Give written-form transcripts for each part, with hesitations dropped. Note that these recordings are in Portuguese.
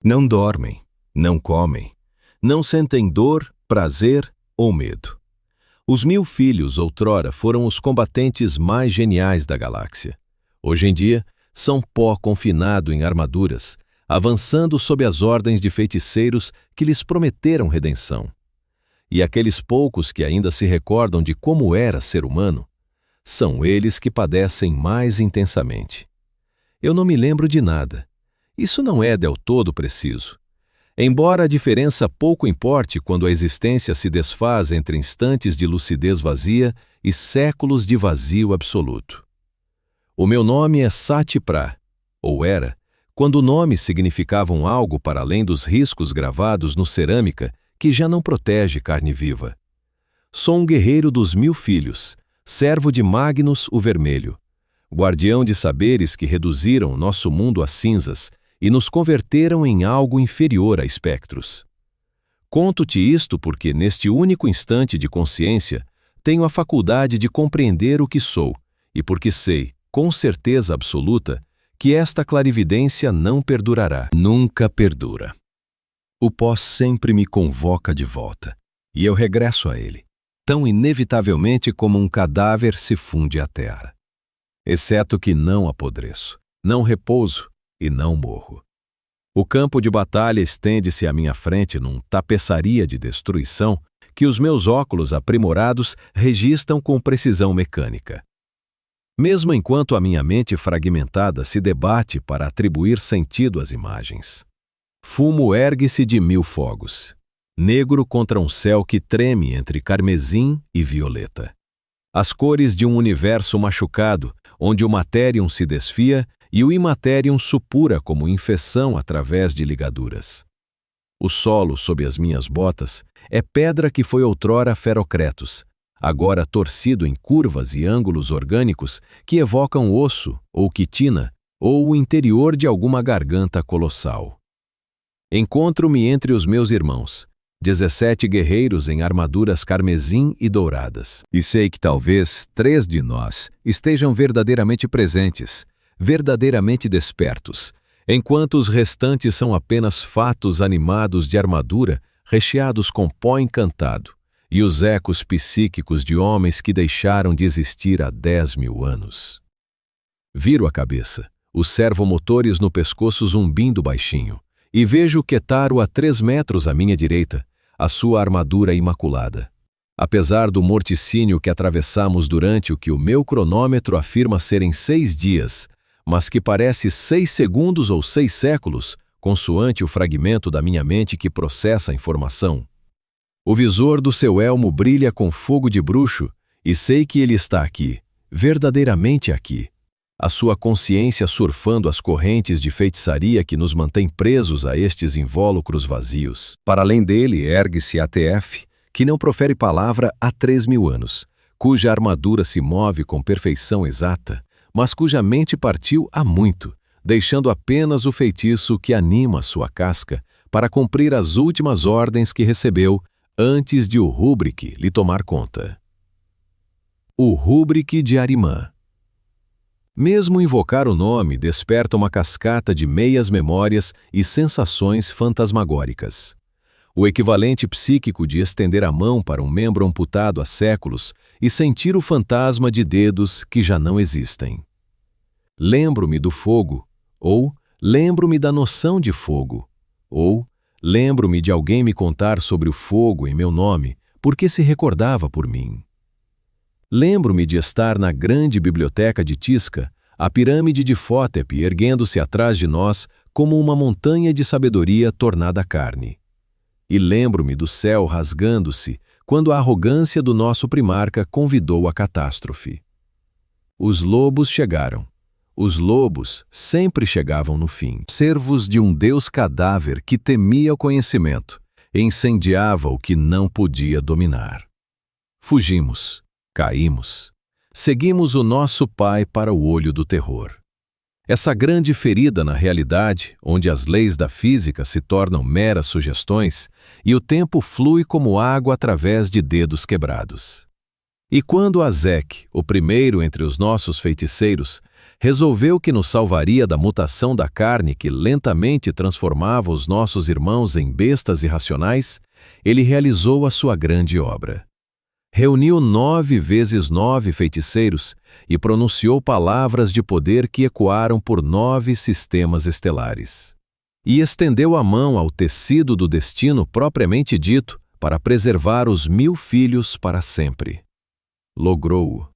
Não dormem, não comem, não sentem dor, prazer ou medo. Os 1000 filhos outrora foram os combatentes mais geniais da galáxia. Hoje em dia, são pó confinado em armaduras, avançando sob as ordens de feiticeiros que lhes prometeram redenção. E aqueles poucos que ainda se recordam de como era ser humano, são eles que padecem mais intensamente. Eu não me lembro de nada. Isso não é del todo preciso. Embora a diferença pouco importe quando a existência se desfaz entre instantes de lucidez vazia e séculos de vazio absoluto. O meu nome é Sati Pra, ou era, quando o nome significavam algo para além dos riscos gravados no cerâmica que já não protege carne viva. Sou um guerreiro dos 1000 filhos, servo de Magnus o Vermelho, guardião de saberes que reduziram nosso mundo a cinzas e nos converteram em algo inferior a espectros. Conto-te isto porque, neste único instante de consciência, tenho a faculdade de compreender o que sou, e porque sei, com certeza absoluta, que esta clarividência não perdurará. Nunca perdura. O pó sempre me convoca de volta, e eu regresso a ele, tão inevitavelmente como um cadáver se funde à terra. Exceto que não apodreço, não repouso e não morro. O campo de batalha estende-se à minha frente num tapeçaria de destruição que os meus óculos aprimorados registram com precisão mecânica. Mesmo enquanto a minha mente fragmentada se debate para atribuir sentido às imagens. Fumo ergue-se de 1000 fogos, negro contra um céu que treme entre carmesim e violeta. As cores de um universo machucado, onde o materium se desfia e o imaterium supura como infecção através de ligaduras. O solo sob as minhas botas é pedra que foi outrora ferocretos, agora torcido em curvas e ângulos orgânicos que evocam osso ou quitina ou o interior de alguma garganta colossal. Encontro-me entre os meus irmãos, 17 guerreiros em armaduras carmesim e douradas. E sei que talvez 3 de nós estejam verdadeiramente presentes, verdadeiramente despertos, enquanto os restantes são apenas fatos animados de armadura recheados com pó encantado e os ecos psíquicos de homens que deixaram de existir há 10.000 anos. Viro a cabeça, os servomotores no pescoço zumbindo baixinho, e vejo Ketaro a 3 metros à minha direita, a sua armadura imaculada. Apesar do morticínio que atravessamos durante o que o meu cronômetro afirma serem 6 dias, mas que parece 6 segundos ou 6 séculos, consoante o fragmento da minha mente que processa a informação. O visor do seu elmo brilha com fogo de bruxo, e sei que ele está aqui, verdadeiramente aqui. A sua consciência surfando as correntes de feitiçaria que nos mantém presos a estes invólucros vazios. Para além dele, ergue-se ATF, que não profere palavra há 3.000 anos, cuja armadura se move com perfeição exata, mas cuja mente partiu há muito, deixando apenas o feitiço que anima sua casca para cumprir as últimas ordens que recebeu antes de o Rúbrique lhe tomar conta. O Rúbrique de Arimã. Mesmo invocar o nome desperta uma cascata de meias memórias e sensações fantasmagóricas. O equivalente psíquico de estender a mão para um membro amputado há séculos e sentir o fantasma de dedos que já não existem. Lembro-me do fogo, ou lembro-me da noção de fogo, ou lembro-me de alguém me contar sobre o fogo em meu nome, porque se recordava por mim. Lembro-me de estar na grande biblioteca de Tisca, a pirâmide de Fótepe erguendo-se atrás de nós como uma montanha de sabedoria tornada carne. E lembro-me do céu rasgando-se quando a arrogância do nosso primarca convidou a catástrofe. Os lobos chegaram. Os lobos sempre chegavam no fim. Servos de um deus cadáver que temia o conhecimento e incendiava o que não podia dominar. Fugimos. Caímos. Seguimos o nosso pai para o olho do terror. Essa grande ferida na realidade, onde as leis da física se tornam meras sugestões e o tempo flui como água através de dedos quebrados. E quando Azek, o primeiro entre os nossos feiticeiros, resolveu que nos salvaria da mutação da carne que lentamente transformava os nossos irmãos em bestas irracionais, ele realizou a sua grande obra. Reuniu 9 vezes 9 feiticeiros e pronunciou palavras de poder que ecoaram por 9 sistemas estelares. E estendeu a mão ao tecido do destino propriamente dito para preservar os 1000 filhos para sempre. Logrou-o.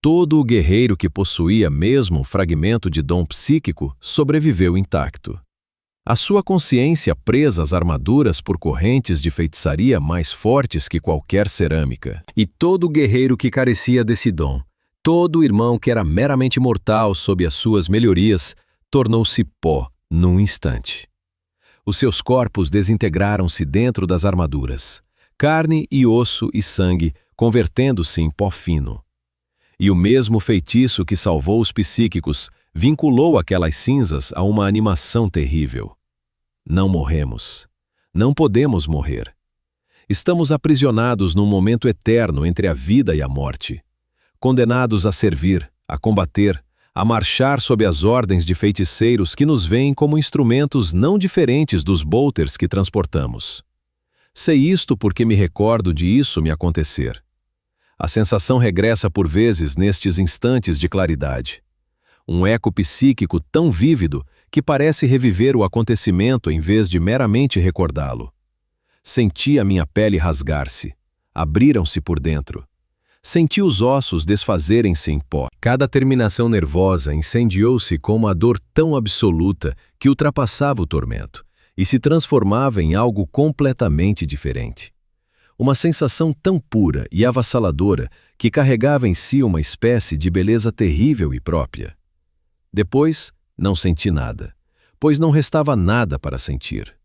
Todo o guerreiro que possuía mesmo um fragmento de dom psíquico sobreviveu intacto. A sua consciência presa às armaduras por correntes de feitiçaria mais fortes que qualquer cerâmica. E todo guerreiro que carecia desse dom, todo irmão que era meramente mortal sob as suas melhorias, tornou-se pó num instante. Os seus corpos desintegraram-se dentro das armaduras, carne e osso e sangue convertendo-se em pó fino. E o mesmo feitiço que salvou os psíquicos vinculou aquelas cinzas a uma animação terrível. Não morremos. Não podemos morrer. Estamos aprisionados num momento eterno entre a vida e a morte, condenados a servir, a combater, a marchar sob as ordens de feiticeiros que nos veem como instrumentos não diferentes dos bolters que transportamos. Sei isto porque me recordo de isso me acontecer. A sensação regressa por vezes nestes instantes de claridade. Um eco psíquico tão vívido que parece reviver o acontecimento em vez de meramente recordá-lo. Senti a minha pele rasgar-se. Abriram-se por dentro. Senti os ossos desfazerem-se em pó. Cada terminação nervosa incendiou-se com uma dor tão absoluta que ultrapassava o tormento e se transformava em algo completamente diferente. Uma sensação tão pura e avassaladora que carregava em si uma espécie de beleza terrível e própria. Depois, não senti nada, pois não restava nada para sentir.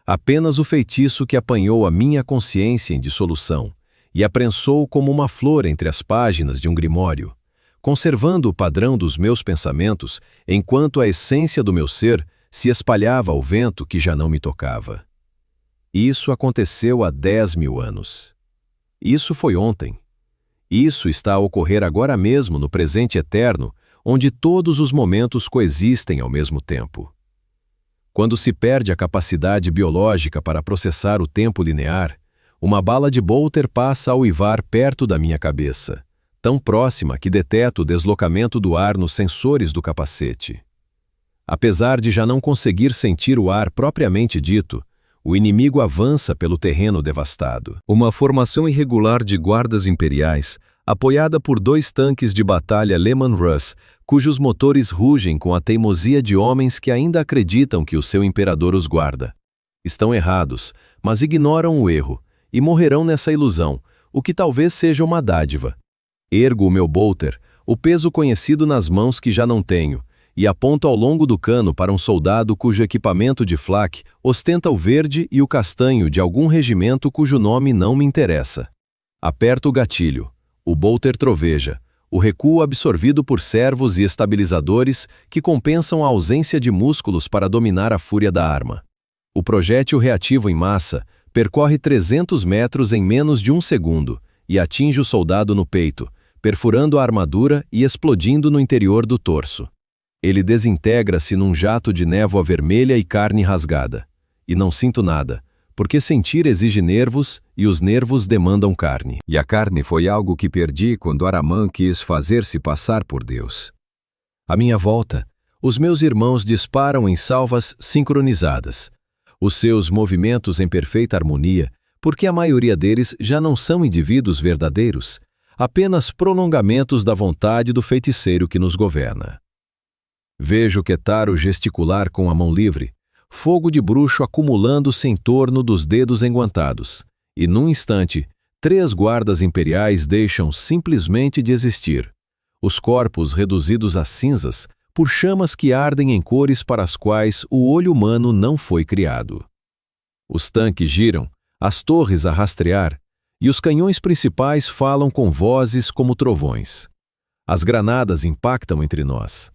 Apenas o feitiço que apanhou a minha consciência em dissolução e a prensou como uma flor entre as páginas de um grimório, conservando o padrão dos meus pensamentos enquanto a essência do meu ser se espalhava ao vento que já não me tocava. Isso aconteceu há 10.000 anos. Isso foi ontem. Isso está a ocorrer agora mesmo no presente eterno, onde todos os momentos coexistem ao mesmo tempo. Quando se perde a capacidade biológica para processar o tempo linear, uma bala de bolter passa a uivar perto da minha cabeça, tão próxima que deteto o deslocamento do ar nos sensores do capacete. Apesar de já não conseguir sentir o ar propriamente dito, o inimigo avança pelo terreno devastado. Uma formação irregular de guardas imperiais, apoiada por 2 tanques de batalha Leman Russ, cujos motores rugem com a teimosia de homens que ainda acreditam que o seu imperador os guarda. Estão errados, mas ignoram o erro, e morrerão nessa ilusão, o que talvez seja uma dádiva. Ergo o meu bolter, o peso conhecido nas mãos que já não tenho, e aponto ao longo do cano para um soldado cujo equipamento de flak ostenta o verde e o castanho de algum regimento cujo nome não me interessa. Aperto o gatilho. O bolter troveja, o recuo absorvido por servos e estabilizadores que compensam a ausência de músculos para dominar a fúria da arma. O projétil reativo em massa percorre 300 metros em menos de 1 segundo e atinge o soldado no peito, perfurando a armadura e explodindo no interior do torso. Ele desintegra-se num jato de névoa vermelha e carne rasgada. E não sinto nada, porque sentir exige nervos e os nervos demandam carne. E a carne foi algo que perdi quando Aramã quis fazer-se passar por Deus. À minha volta, os meus irmãos disparam em salvas sincronizadas, os seus movimentos em perfeita harmonia, porque a maioria deles já não são indivíduos verdadeiros, apenas prolongamentos da vontade do feiticeiro que nos governa. Vejo Ketaro gesticular com a mão livre, fogo de bruxo acumulando-se em torno dos dedos enguantados, e num instante, 3 guardas imperiais deixam simplesmente de existir, os corpos reduzidos a cinzas por chamas que ardem em cores para as quais o olho humano não foi criado. Os tanques giram, as torres a rastrear, e os canhões principais falam com vozes como trovões. As granadas impactam entre nós.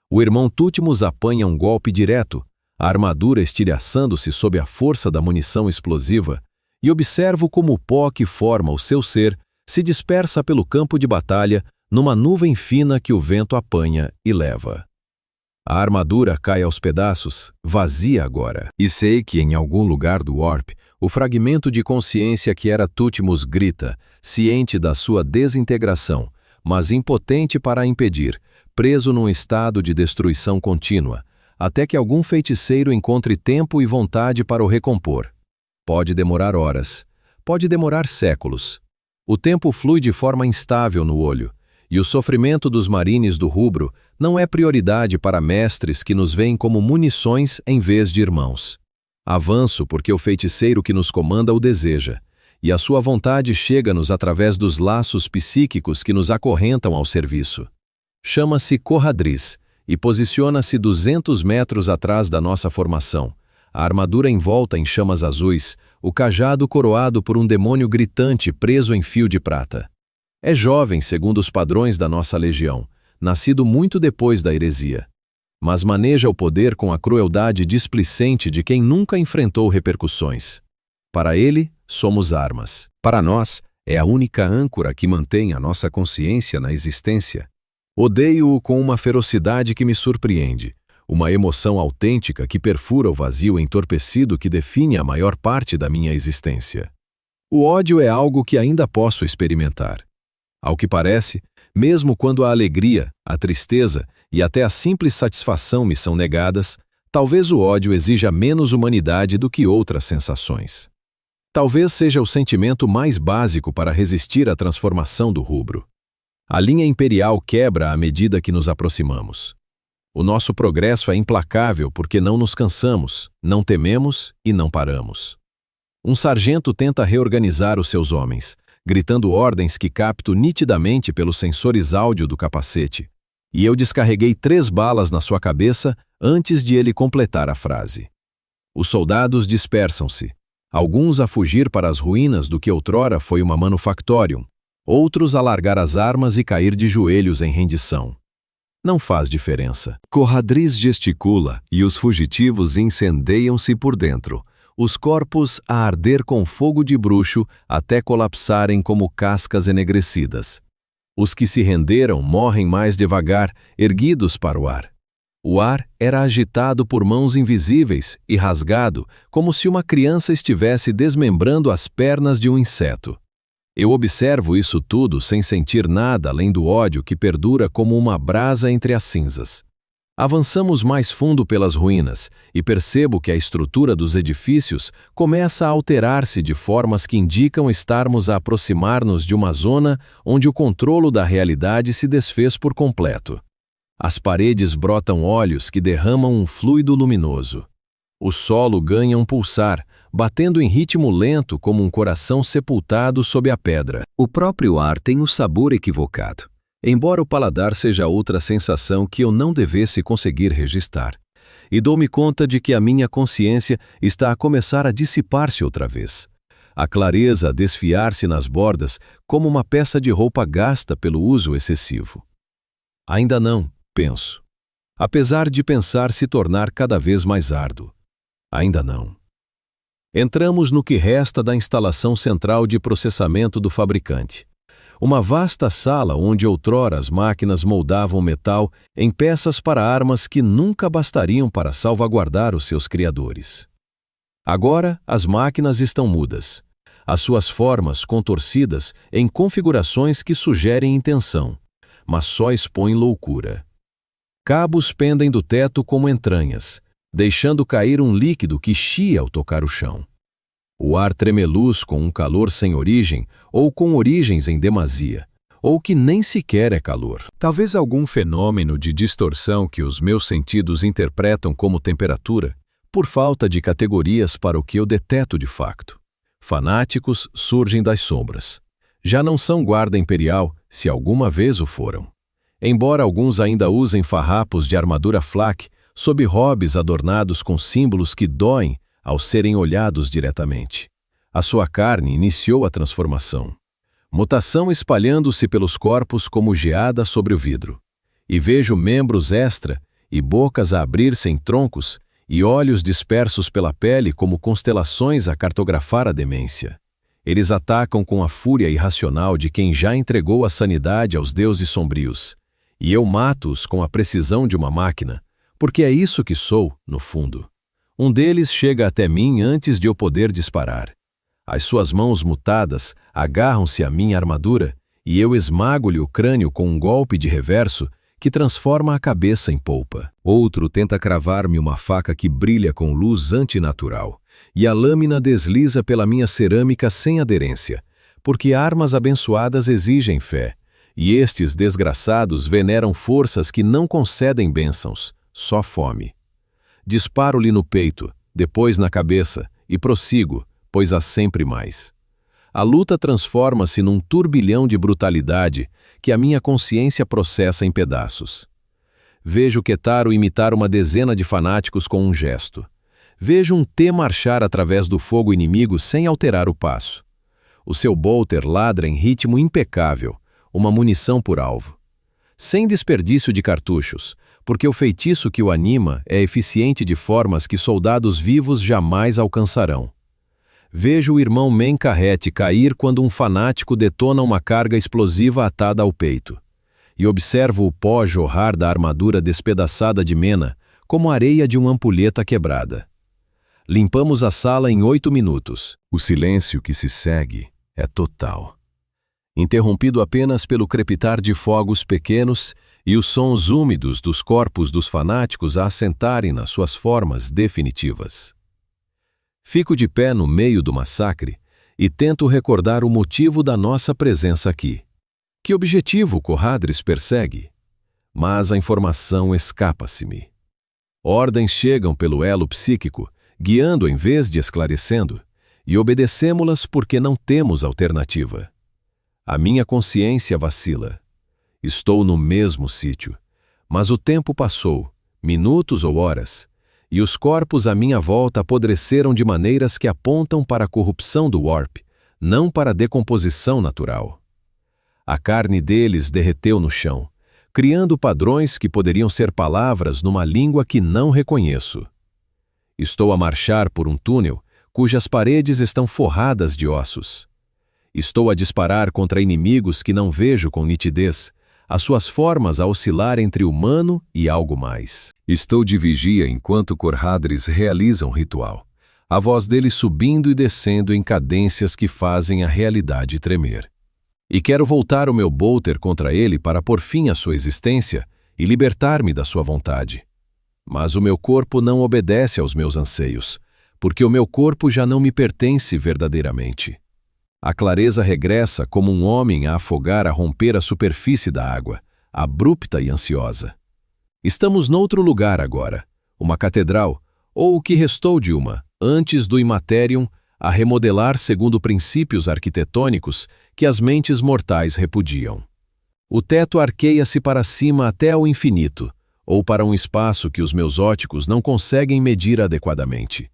O irmão Tútimos apanha um golpe direto, a armadura estilhaçando-se sob a força da munição explosiva, e observo como o pó que forma o seu ser se dispersa pelo campo de batalha numa nuvem fina que o vento apanha e leva. A armadura cai aos pedaços, vazia agora. E sei que em algum lugar do Warp, o fragmento de consciência que era Tutmos grita, ciente da sua desintegração, mas impotente para a impedir, preso num estado de destruição contínua, até que algum feiticeiro encontre tempo e vontade para o recompor. Pode demorar horas, pode demorar séculos. O tempo flui de forma instável no olho, e o sofrimento dos marines do rubro não é prioridade para mestres que nos veem como munições em vez de irmãos. Avanço porque o feiticeiro que nos comanda o deseja, e a sua vontade chega-nos através dos laços psíquicos que nos acorrentam ao serviço. Chama-se Corradris e posiciona-se 200 metros atrás da nossa formação, a armadura envolta em chamas azuis, o cajado coroado por um demônio gritante preso em fio de prata. É jovem segundo os padrões da nossa legião, nascido muito depois da heresia. Mas maneja o poder com a crueldade displicente de quem nunca enfrentou repercussões. Para ele, somos armas. Para nós, é a única âncora que mantém a nossa consciência na existência. Odeio-o com uma ferocidade que me surpreende, uma emoção autêntica que perfura o vazio entorpecido que define a maior parte da minha existência. O ódio é algo que ainda posso experimentar. Ao que parece, mesmo quando a alegria, a tristeza e até a simples satisfação me são negadas, talvez o ódio exija menos humanidade do que outras sensações. Talvez seja o sentimento mais básico para resistir à transformação do rubro. A linha imperial quebra à medida que nos aproximamos. O nosso progresso é implacável porque não nos cansamos, não tememos e não paramos. Um sargento tenta reorganizar os seus homens, gritando ordens que capto nitidamente pelos sensores áudio do capacete, e eu descarreguei 3 balas na sua cabeça antes de ele completar a frase. Os soldados dispersam-se, alguns a fugir para as ruínas do que outrora foi uma manufactorium, outros a largar as armas e cair de joelhos em rendição. Não faz diferença. Corradris gesticula e os fugitivos incendeiam-se por dentro, os corpos a arder com fogo de bruxo até colapsarem como cascas enegrecidas. Os que se renderam morrem mais devagar, erguidos para o ar. O ar era agitado por mãos invisíveis e rasgado, como se uma criança estivesse desmembrando as pernas de um inseto. Eu observo isso tudo sem sentir nada além do ódio que perdura como uma brasa entre as cinzas. Avançamos mais fundo pelas ruínas e percebo que a estrutura dos edifícios começa a alterar-se de formas que indicam estarmos a aproximar-nos de uma zona onde o controlo da realidade se desfez por completo. As paredes brotam olhos que derramam um fluido luminoso. O solo ganha um pulsar, batendo em ritmo lento como um coração sepultado sob a pedra. O próprio ar tem um sabor equivocado, embora o paladar seja outra sensação que eu não devesse conseguir registrar. E dou-me conta de que a minha consciência está a começar a dissipar-se outra vez. A clareza a desfiar-se nas bordas como uma peça de roupa gasta pelo uso excessivo. Ainda não, penso. Apesar de pensar se tornar cada vez mais árduo. Ainda não. Entramos no que resta da instalação central de processamento do fabricante. Uma vasta sala onde outrora as máquinas moldavam metal em peças para armas que nunca bastariam para salvaguardar os seus criadores. Agora, as máquinas estão mudas, as suas formas contorcidas em configurações que sugerem intenção, mas só expõem loucura. Cabos pendem do teto como entranhas, deixando cair um líquido que chia ao tocar o chão. O ar tremeluz com um calor sem origem ou com origens em demasia, ou que nem sequer é calor. Talvez algum fenômeno de distorção que os meus sentidos interpretam como temperatura, por falta de categorias para o que eu deteto de facto. Fanáticos surgem das sombras. Já não são guarda imperial, se alguma vez o foram. Embora alguns ainda usem farrapos de armadura flak, sob hobbies adornados com símbolos que doem ao serem olhados diretamente. A sua carne iniciou a transformação. Mutação espalhando-se pelos corpos como geada sobre o vidro. E vejo membros extra e bocas a abrir-se em troncos e olhos dispersos pela pele como constelações a cartografar a demência. Eles atacam com a fúria irracional de quem já entregou a sanidade aos deuses sombrios. E eu mato-os com a precisão de uma máquina, porque é isso que sou, no fundo. Um deles chega até mim antes de eu poder disparar. As suas mãos mutadas agarram-se à minha armadura e eu esmago-lhe o crânio com um golpe de reverso que transforma a cabeça em polpa. Outro tenta cravar-me uma faca que brilha com luz antinatural, e a lâmina desliza pela minha cerâmica sem aderência, porque armas abençoadas exigem fé, e estes desgraçados veneram forças que não concedem bênçãos, só fome. Disparo-lhe no peito, depois na cabeça, e prossigo, pois há sempre mais. A luta transforma-se num turbilhão de brutalidade que a minha consciência processa em pedaços. Vejo Ketaro imitar uma dezena de fanáticos com um gesto. Vejo um T marchar através do fogo inimigo sem alterar o passo. O seu bolter ladra em ritmo impecável, uma munição por alvo. Sem desperdício de cartuchos, porque o feitiço que o anima é eficiente de formas que soldados vivos jamais alcançarão. Vejo o irmão Menkaret cair quando um fanático detona uma carga explosiva atada ao peito. E observo o pó jorrar da armadura despedaçada de Mena, como areia de uma ampulheta quebrada. Limpamos a sala em 8 minutos. O silêncio que se segue é total. Interrompido apenas pelo crepitar de fogos pequenos e os sons úmidos dos corpos dos fanáticos a assentarem nas suas formas definitivas. Fico de pé no meio do massacre e tento recordar o motivo da nossa presença aqui. Que objetivo Corhadris persegue? Mas a informação escapa-se-me. Ordens chegam pelo elo psíquico, guiando em vez de esclarecendo, e obedecemo-las porque não temos alternativa. A minha consciência vacila. Estou no mesmo sítio, mas o tempo passou, minutos ou horas, e os corpos à minha volta apodreceram de maneiras que apontam para a corrupção do Warp, não para a decomposição natural. A carne deles derreteu no chão, criando padrões que poderiam ser palavras numa língua que não reconheço. Estou a marchar por um túnel cujas paredes estão forradas de ossos. Estou a disparar contra inimigos que não vejo com nitidez, as suas formas a oscilar entre humano e algo mais. Estou de vigia enquanto Corhadris realiza um ritual, a voz dele subindo e descendo em cadências que fazem a realidade tremer. E quero voltar o meu bolter contra ele para pôr fim à sua existência e libertar-me da sua vontade. Mas o meu corpo não obedece aos meus anseios, porque o meu corpo já não me pertence verdadeiramente. A clareza regressa como um homem a afogar a romper a superfície da água, abrupta e ansiosa. Estamos noutro lugar agora, uma catedral, ou o que restou de uma, antes do Imaterium, a remodelar segundo princípios arquitetônicos que as mentes mortais repudiam. O teto arqueia-se para cima até ao infinito, ou para um espaço que os meus óticos não conseguem medir adequadamente.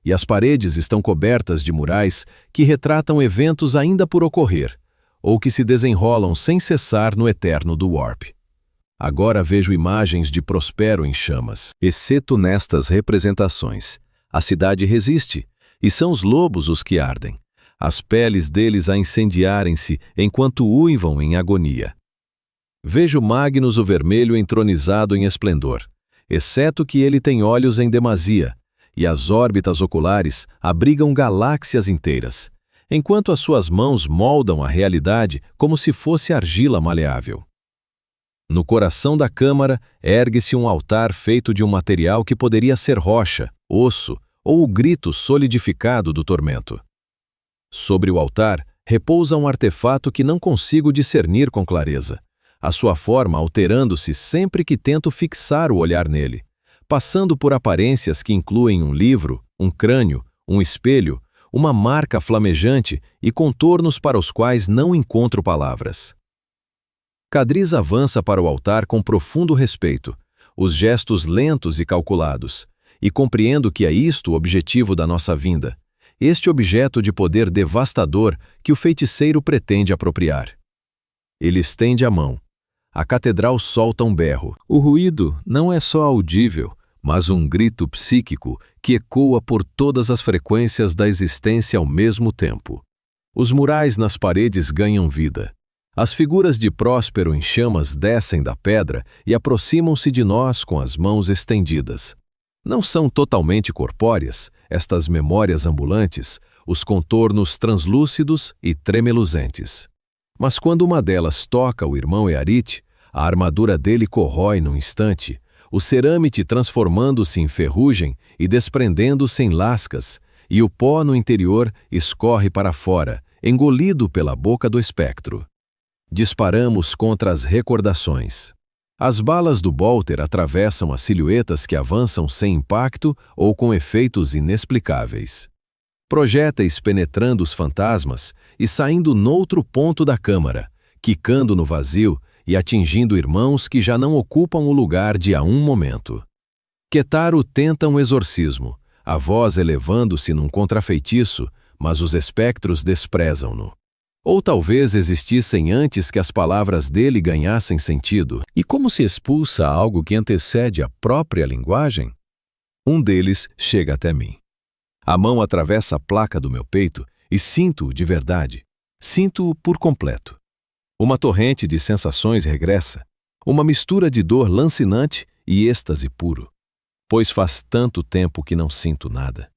E as paredes estão cobertas de murais que retratam eventos ainda por ocorrer, ou que se desenrolam sem cessar no eterno do Warp. Agora vejo imagens de Prospero em chamas. Exceto nestas representações, a cidade resiste, e são os lobos os que ardem, as peles deles a incendiarem-se enquanto uivam em agonia. Vejo Magnus o Vermelho entronizado em esplendor, exceto que ele tem olhos em demasia, e as órbitas oculares abrigam galáxias inteiras, enquanto as suas mãos moldam a realidade como se fosse argila maleável. No coração da câmara ergue-se um altar feito de um material que poderia ser rocha, osso ou o grito solidificado do tormento. Sobre o altar repousa um artefato que não consigo discernir com clareza, a sua forma alterando-se sempre que tento fixar o olhar nele, passando por aparências que incluem um livro, um crânio, um espelho, uma marca flamejante e contornos para os quais não encontro palavras. Cadris avança para o altar com profundo respeito, os gestos lentos e calculados, e compreendo que é isto o objetivo da nossa vinda, este objeto de poder devastador que o feiticeiro pretende apropriar. Ele estende a mão. A catedral solta um berro. O ruído não é só audível, mas um grito psíquico que ecoa por todas as frequências da existência ao mesmo tempo. Os murais nas paredes ganham vida. As figuras de Próspero em chamas descem da pedra e aproximam-se de nós com as mãos estendidas. Não são totalmente corpóreas, estas memórias ambulantes, os contornos translúcidos e tremeluzentes. Mas quando uma delas toca o irmão Earith, a armadura dele corrói num instante, o cerâmite transformando-se em ferrugem e desprendendo-se em lascas, e o pó no interior escorre para fora, engolido pela boca do espectro. Disparamos contra as recordações. As balas do Bolter atravessam as silhuetas que avançam sem impacto ou com efeitos inexplicáveis. Projéteis penetrando os fantasmas e saindo noutro ponto da câmara, quicando no vazio e atingindo irmãos que já não ocupam o lugar de há um momento. Ketaro tenta um exorcismo, a voz elevando-se num contrafeitiço, mas os espectros desprezam-no. Ou talvez existissem antes que as palavras dele ganhassem sentido. E como se expulsa algo que antecede a própria linguagem? Um deles chega até mim. A mão atravessa a placa do meu peito e sinto-o de verdade. Sinto-o por completo. Uma torrente de sensações regressa, uma mistura de dor lancinante e êxtase puro, pois faz tanto tempo que não sinto nada.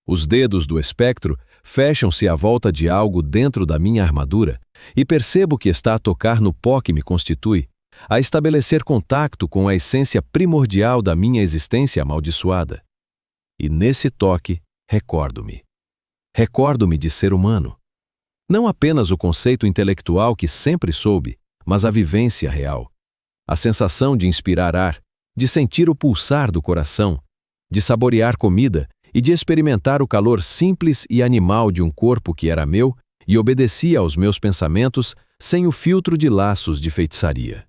Os dedos do espectro fecham-se à volta de algo dentro da minha armadura e percebo que está a tocar no pó que me constitui, a estabelecer contato com a essência primordial da minha existência amaldiçoada. E nesse toque, recordo-me. Recordo-me de ser humano. Não apenas o conceito intelectual que sempre soube, mas a vivência real. A sensação de inspirar ar, de sentir o pulsar do coração, de saborear comida e de experimentar o calor simples e animal de um corpo que era meu e obedecia aos meus pensamentos sem o filtro de laços de feitiçaria.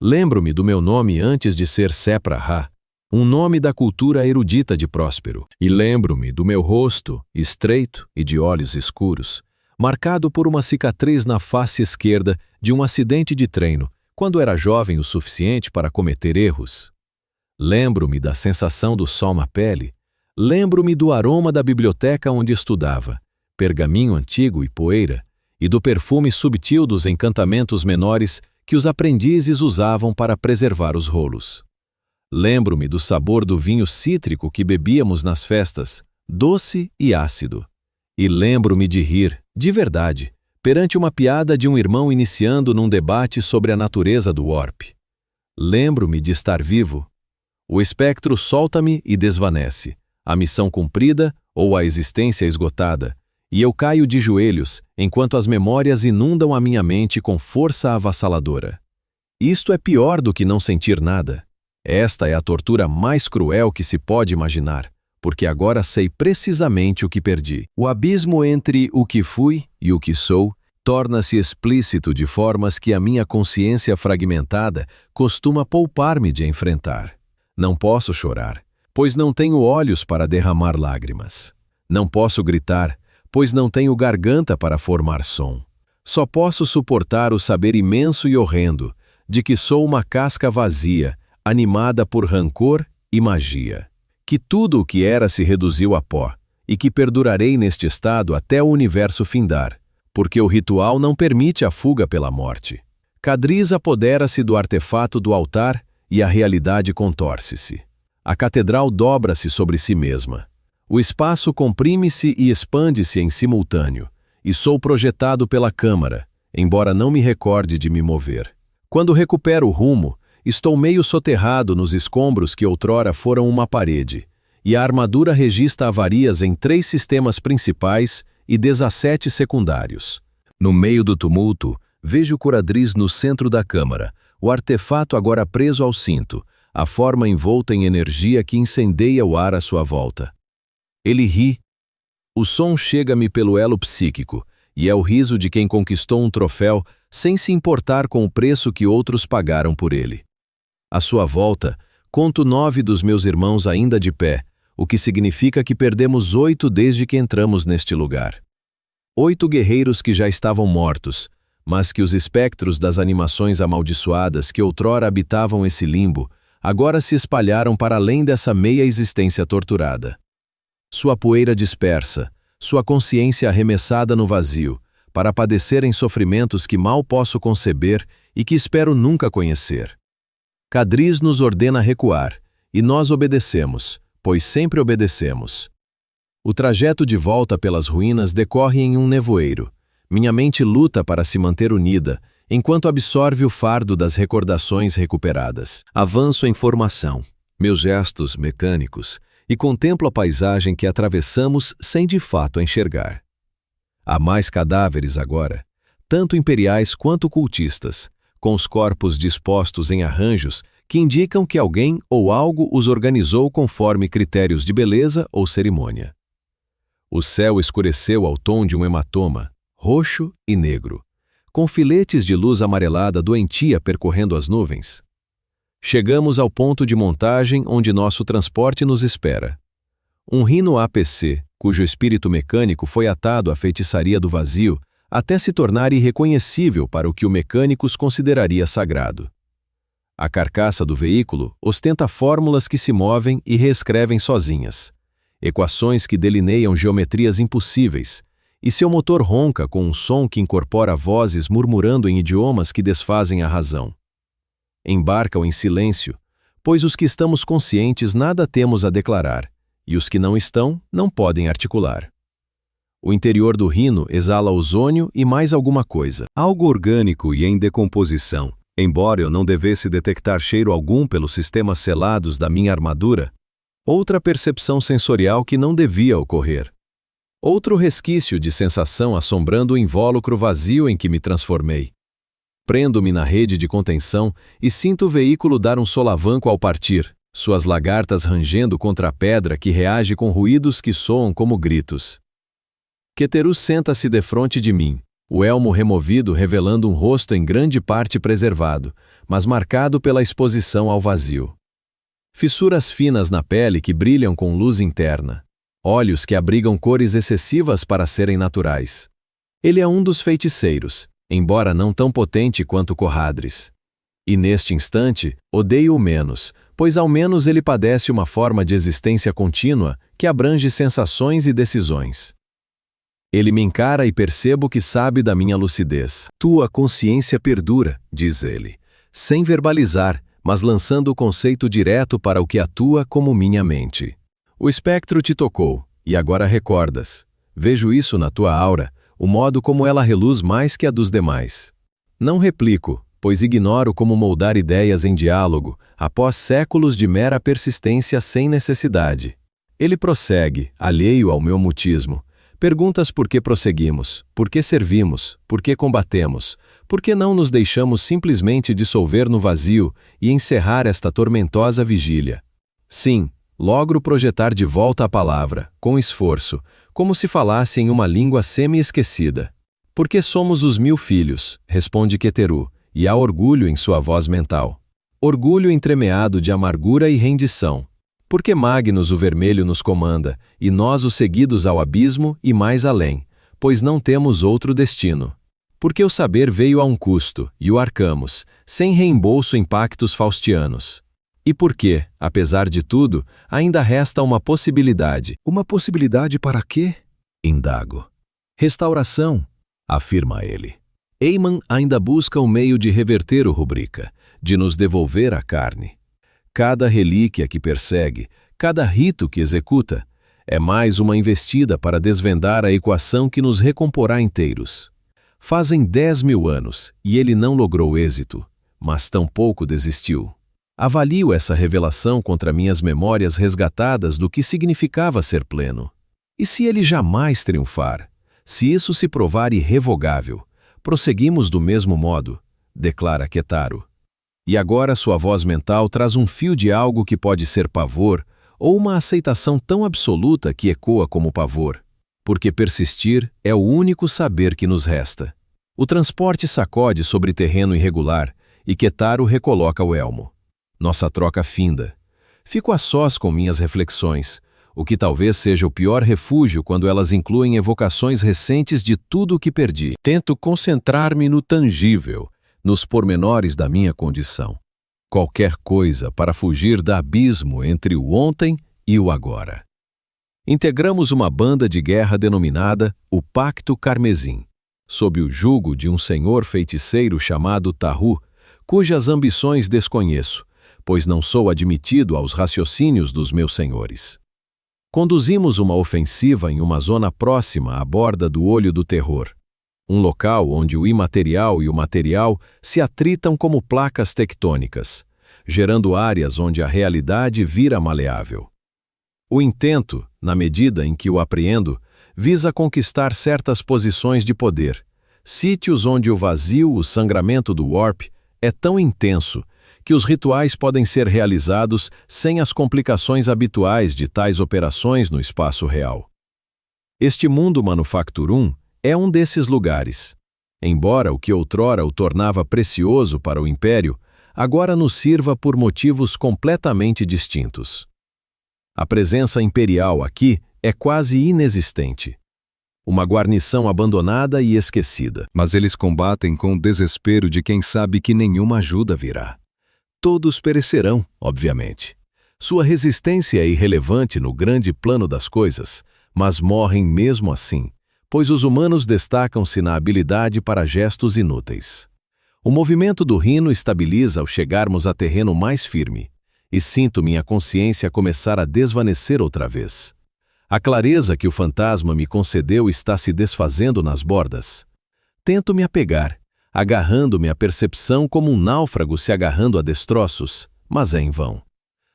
Lembro-me do meu nome antes de ser Sepra-Ra, um nome da cultura erudita de Próspero, e lembro-me do meu rosto, estreito e de olhos escuros, marcado por uma cicatriz na face esquerda de um acidente de treino, quando era jovem o suficiente para cometer erros. Lembro-me da sensação do sol na pele. Lembro-me do aroma da biblioteca onde estudava, pergaminho antigo e poeira, e do perfume subtil dos encantamentos menores que os aprendizes usavam para preservar os rolos. Lembro-me do sabor do vinho cítrico que bebíamos nas festas, doce e ácido. E lembro-me de rir, de verdade, perante uma piada de um irmão iniciando num debate sobre a natureza do Warp. Lembro-me de estar vivo. O espectro solta-me e desvanece, a missão cumprida ou a existência esgotada, e eu caio de joelhos enquanto as memórias inundam a minha mente com força avassaladora. Isto é pior do que não sentir nada. Esta é a tortura mais cruel que se pode imaginar, porque agora sei precisamente o que perdi. O abismo entre o que fui e o que sou torna-se explícito de formas que a minha consciência fragmentada costuma poupar-me de enfrentar. Não posso chorar, pois não tenho olhos para derramar lágrimas. Não posso gritar, pois não tenho garganta para formar som. Só posso suportar o saber imenso e horrendo de que sou uma casca vazia, animada por rancor e magia. Que tudo o que era se reduziu a pó, e que perdurarei neste estado até o universo findar, porque o ritual não permite a fuga pela morte. Cadriz apodera-se do artefato do altar e a realidade contorce-se. A catedral dobra-se sobre si mesma. O espaço comprime-se e expande-se em simultâneo, e sou projetado pela câmara, embora não me recorde de me mover. Quando recupero o rumo, estou meio soterrado nos escombros que outrora foram uma parede, e a armadura registra avarias em 3 sistemas principais e 17 secundários. No meio do tumulto, vejo Coradriz no centro da câmara, o artefato agora preso ao cinto, a forma envolta em energia que incendeia o ar à sua volta. Ele ri. O som chega-me pelo elo psíquico, e é o riso de quem conquistou um troféu sem se importar com o preço que outros pagaram por ele. À sua volta, conto 9 dos meus irmãos ainda de pé, o que significa que perdemos 8 desde que entramos neste lugar. 8 guerreiros que já estavam mortos, mas que os espectros das animações amaldiçoadas que outrora habitavam esse limbo agora se espalharam para além dessa meia existência torturada. Sua poeira dispersa, sua consciência arremessada no vazio, para padecerem sofrimentos que mal posso conceber e que espero nunca conhecer. Cadris nos ordena recuar, e nós obedecemos, pois sempre obedecemos. O trajeto de volta pelas ruínas decorre em um nevoeiro. Minha mente luta para se manter unida, enquanto absorve o fardo das recordações recuperadas. Avanço em formação, meus gestos mecânicos, e contemplo a paisagem que atravessamos sem de fato a enxergar. Há mais cadáveres agora, tanto imperiais quanto cultistas, com os corpos dispostos em arranjos que indicam que alguém ou algo os organizou conforme critérios de beleza ou cerimônia. O céu escureceu ao tom de um hematoma, roxo e negro, com filetes de luz amarelada doentia percorrendo as nuvens. Chegamos ao ponto de montagem onde nosso transporte nos espera. Um Rhino APC, cujo espírito mecânico foi atado à feitiçaria do vazio, até se tornar irreconhecível para o que o mecânicos consideraria sagrado. A carcaça do veículo ostenta fórmulas que se movem e reescrevem sozinhas, equações que delineiam geometrias impossíveis, e seu motor ronca com um som que incorpora vozes murmurando em idiomas que desfazem a razão. Embarcam em silêncio, pois os que estamos conscientes nada temos a declarar, e os que não estão não podem articular. O interior do Rhino exala ozônio e mais alguma coisa. Algo orgânico e em decomposição. Embora eu não devesse detectar cheiro algum pelos sistemas selados da minha armadura, outra percepção sensorial que não devia ocorrer. Outro resquício de sensação assombrando o invólucro vazio em que me transformei. Prendo-me na rede de contenção e sinto o veículo dar um solavanco ao partir, suas lagartas rangendo contra a pedra que reage com ruídos que soam como gritos. Keteru senta-se defronte de mim, o elmo removido revelando um rosto em grande parte preservado, mas marcado pela exposição ao vazio. Fissuras finas na pele que brilham com luz interna. Olhos que abrigam cores excessivas para serem naturais. Ele é um dos feiticeiros, embora não tão potente quanto Corhadris. E neste instante, odeio-o menos, pois ao menos ele padece uma forma de existência contínua que abrange sensações e decisões. Ele me encara e percebo que sabe da minha lucidez. Tua consciência perdura, diz ele, sem verbalizar, mas lançando o conceito direto para o que atua como minha mente. O espectro te tocou, e agora recordas. Vejo isso na tua aura, o modo como ela reluz mais que a dos demais. Não replico, pois ignoro como moldar ideias em diálogo, após séculos de mera persistência sem necessidade. Ele prossegue, alheio ao meu mutismo. Perguntas por que prosseguimos, por que servimos, por que combatemos, por que não nos deixamos simplesmente dissolver no vazio e encerrar esta tormentosa vigília. Sim, logro projetar de volta a palavra, com esforço, como se falasse em uma língua semi-esquecida. Porque somos os 1000 filhos, responde Keteru, e há orgulho em sua voz mental. Orgulho entremeado de amargura e rendição. Porque Magnus o Vermelho nos comanda, e nós os seguidos ao abismo e mais além, pois não temos outro destino. Porque o saber veio a um custo, e o arcamos, sem reembolso em pactos faustianos. E porque, apesar de tudo, ainda resta uma possibilidade. Uma possibilidade para quê? Indago. Restauração, afirma ele. Eamon ainda busca um meio de reverter o Rubrica, de nos devolver a carne. Cada relíquia que persegue, cada rito que executa, é mais uma investida para desvendar a equação que nos recomporá inteiros. Fazem 10.000 anos e ele não logrou êxito, mas tampouco desistiu. Avalio essa revelação contra minhas memórias resgatadas do que significava ser pleno. E se ele jamais triunfar? Se isso se provar irrevogável, prosseguimos do mesmo modo, declara Ketaru. E agora sua voz mental traz um fio de algo que pode ser pavor ou uma aceitação tão absoluta que ecoa como pavor, porque persistir é o único saber que nos resta. O transporte sacode sobre terreno irregular e Ketaru recoloca o elmo. Nossa troca finda. Fico a sós com minhas reflexões, o que talvez seja o pior refúgio quando elas incluem evocações recentes de tudo o que perdi. Tento concentrar-me no tangível, nos pormenores da minha condição. Qualquer coisa para fugir do abismo entre o ontem e o agora. Integramos uma banda de guerra denominada o Pacto Carmesim, sob o jugo de um senhor feiticeiro chamado Tahu, cujas ambições desconheço, pois não sou admitido aos raciocínios dos meus senhores. Conduzimos uma ofensiva em uma zona próxima à borda do Olho do Terror, um local onde o imaterial e o material se atritam como placas tectônicas, gerando áreas onde a realidade vira maleável. O intento, na medida em que o apreendo, visa conquistar certas posições de poder, sítios onde o vazio, o sangramento do Warp, é tão intenso que os rituais podem ser realizados sem as complicações habituais de tais operações no espaço real. Este mundo Manufacturum é um desses lugares. Embora o que outrora o tornava precioso para o Império, agora nos sirva por motivos completamente distintos. A presença imperial aqui é quase inexistente. Uma guarnição abandonada e esquecida. Mas eles combatem com o desespero de quem sabe que nenhuma ajuda virá. Todos perecerão, obviamente. Sua resistência é irrelevante no grande plano das coisas, mas morrem mesmo assim, pois os humanos destacam-se na habilidade para gestos inúteis. O movimento do rino estabiliza ao chegarmos a terreno mais firme, e sinto minha consciência começar a desvanecer outra vez. A clareza que o fantasma me concedeu está se desfazendo nas bordas. Tento me apegar, agarrando-me à percepção como um náufrago se agarrando a destroços, mas é em vão.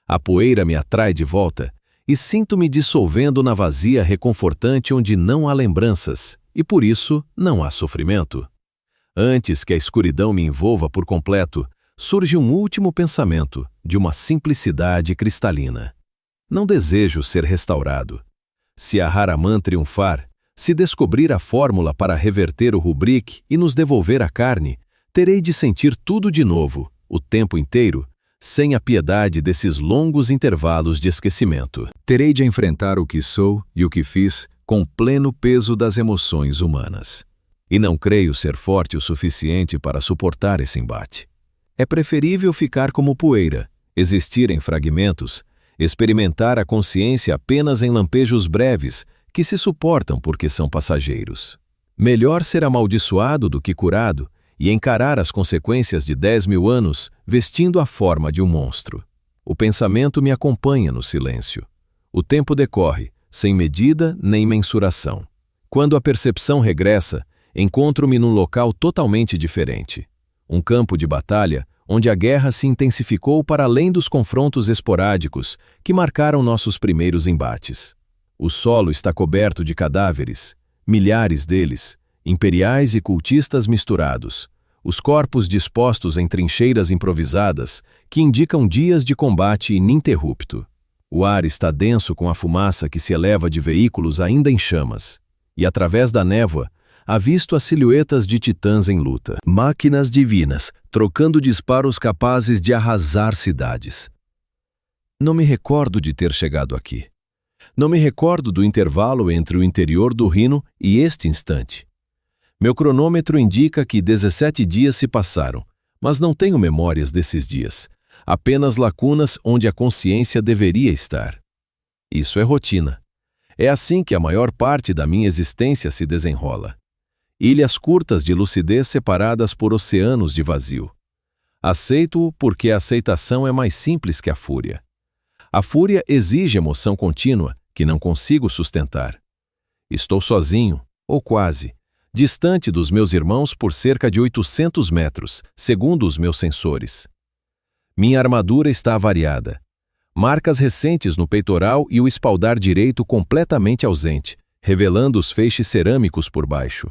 A poeira me atrai de volta, e sinto-me dissolvendo na vazia reconfortante onde não há lembranças, e por isso não há sofrimento. Antes que a escuridão me envolva por completo, surge um último pensamento, de uma simplicidade cristalina. Não desejo ser restaurado. Se a Ahriman triunfar, se descobrir a fórmula para reverter o rubrique e nos devolver a carne, terei de sentir tudo de novo, o tempo inteiro, sem a piedade desses longos intervalos de esquecimento. Terei de enfrentar o que sou e o que fiz com pleno peso das emoções humanas. E não creio ser forte o suficiente para suportar esse embate. É preferível ficar como poeira, existir em fragmentos, experimentar a consciência apenas em lampejos breves, que se suportam porque são passageiros. Melhor ser amaldiçoado do que curado e encarar as consequências de 10.000 anos vestindo a forma de um monstro. O pensamento me acompanha no silêncio. O tempo decorre, sem medida nem mensuração. Quando a percepção regressa, encontro-me num local totalmente diferente. Um campo de batalha onde a guerra se intensificou para além dos confrontos esporádicos que marcaram nossos primeiros embates. O solo está coberto de cadáveres, milhares deles, imperiais e cultistas misturados, os corpos dispostos em trincheiras improvisadas que indicam dias de combate ininterrupto. O ar está denso com a fumaça que se eleva de veículos ainda em chamas, e através da névoa, avisto as silhuetas de titãs em luta. Máquinas divinas, trocando disparos capazes de arrasar cidades. Não me recordo de ter chegado aqui. Não me recordo do intervalo entre o interior do Rino e este instante. Meu cronômetro indica que 17 dias se passaram, mas não tenho memórias desses dias, apenas lacunas onde a consciência deveria estar. Isso é rotina. É assim que a maior parte da minha existência se desenrola. Ilhas curtas de lucidez separadas por oceanos de vazio. Aceito-o porque a aceitação é mais simples que a fúria. A fúria exige emoção contínua, que não consigo sustentar. Estou sozinho, ou quase, distante dos meus irmãos por cerca de 800 metros, segundo os meus sensores. Minha armadura está avariada. Marcas recentes no peitoral e o espaldar direito completamente ausente, revelando os feixes cerâmicos por baixo.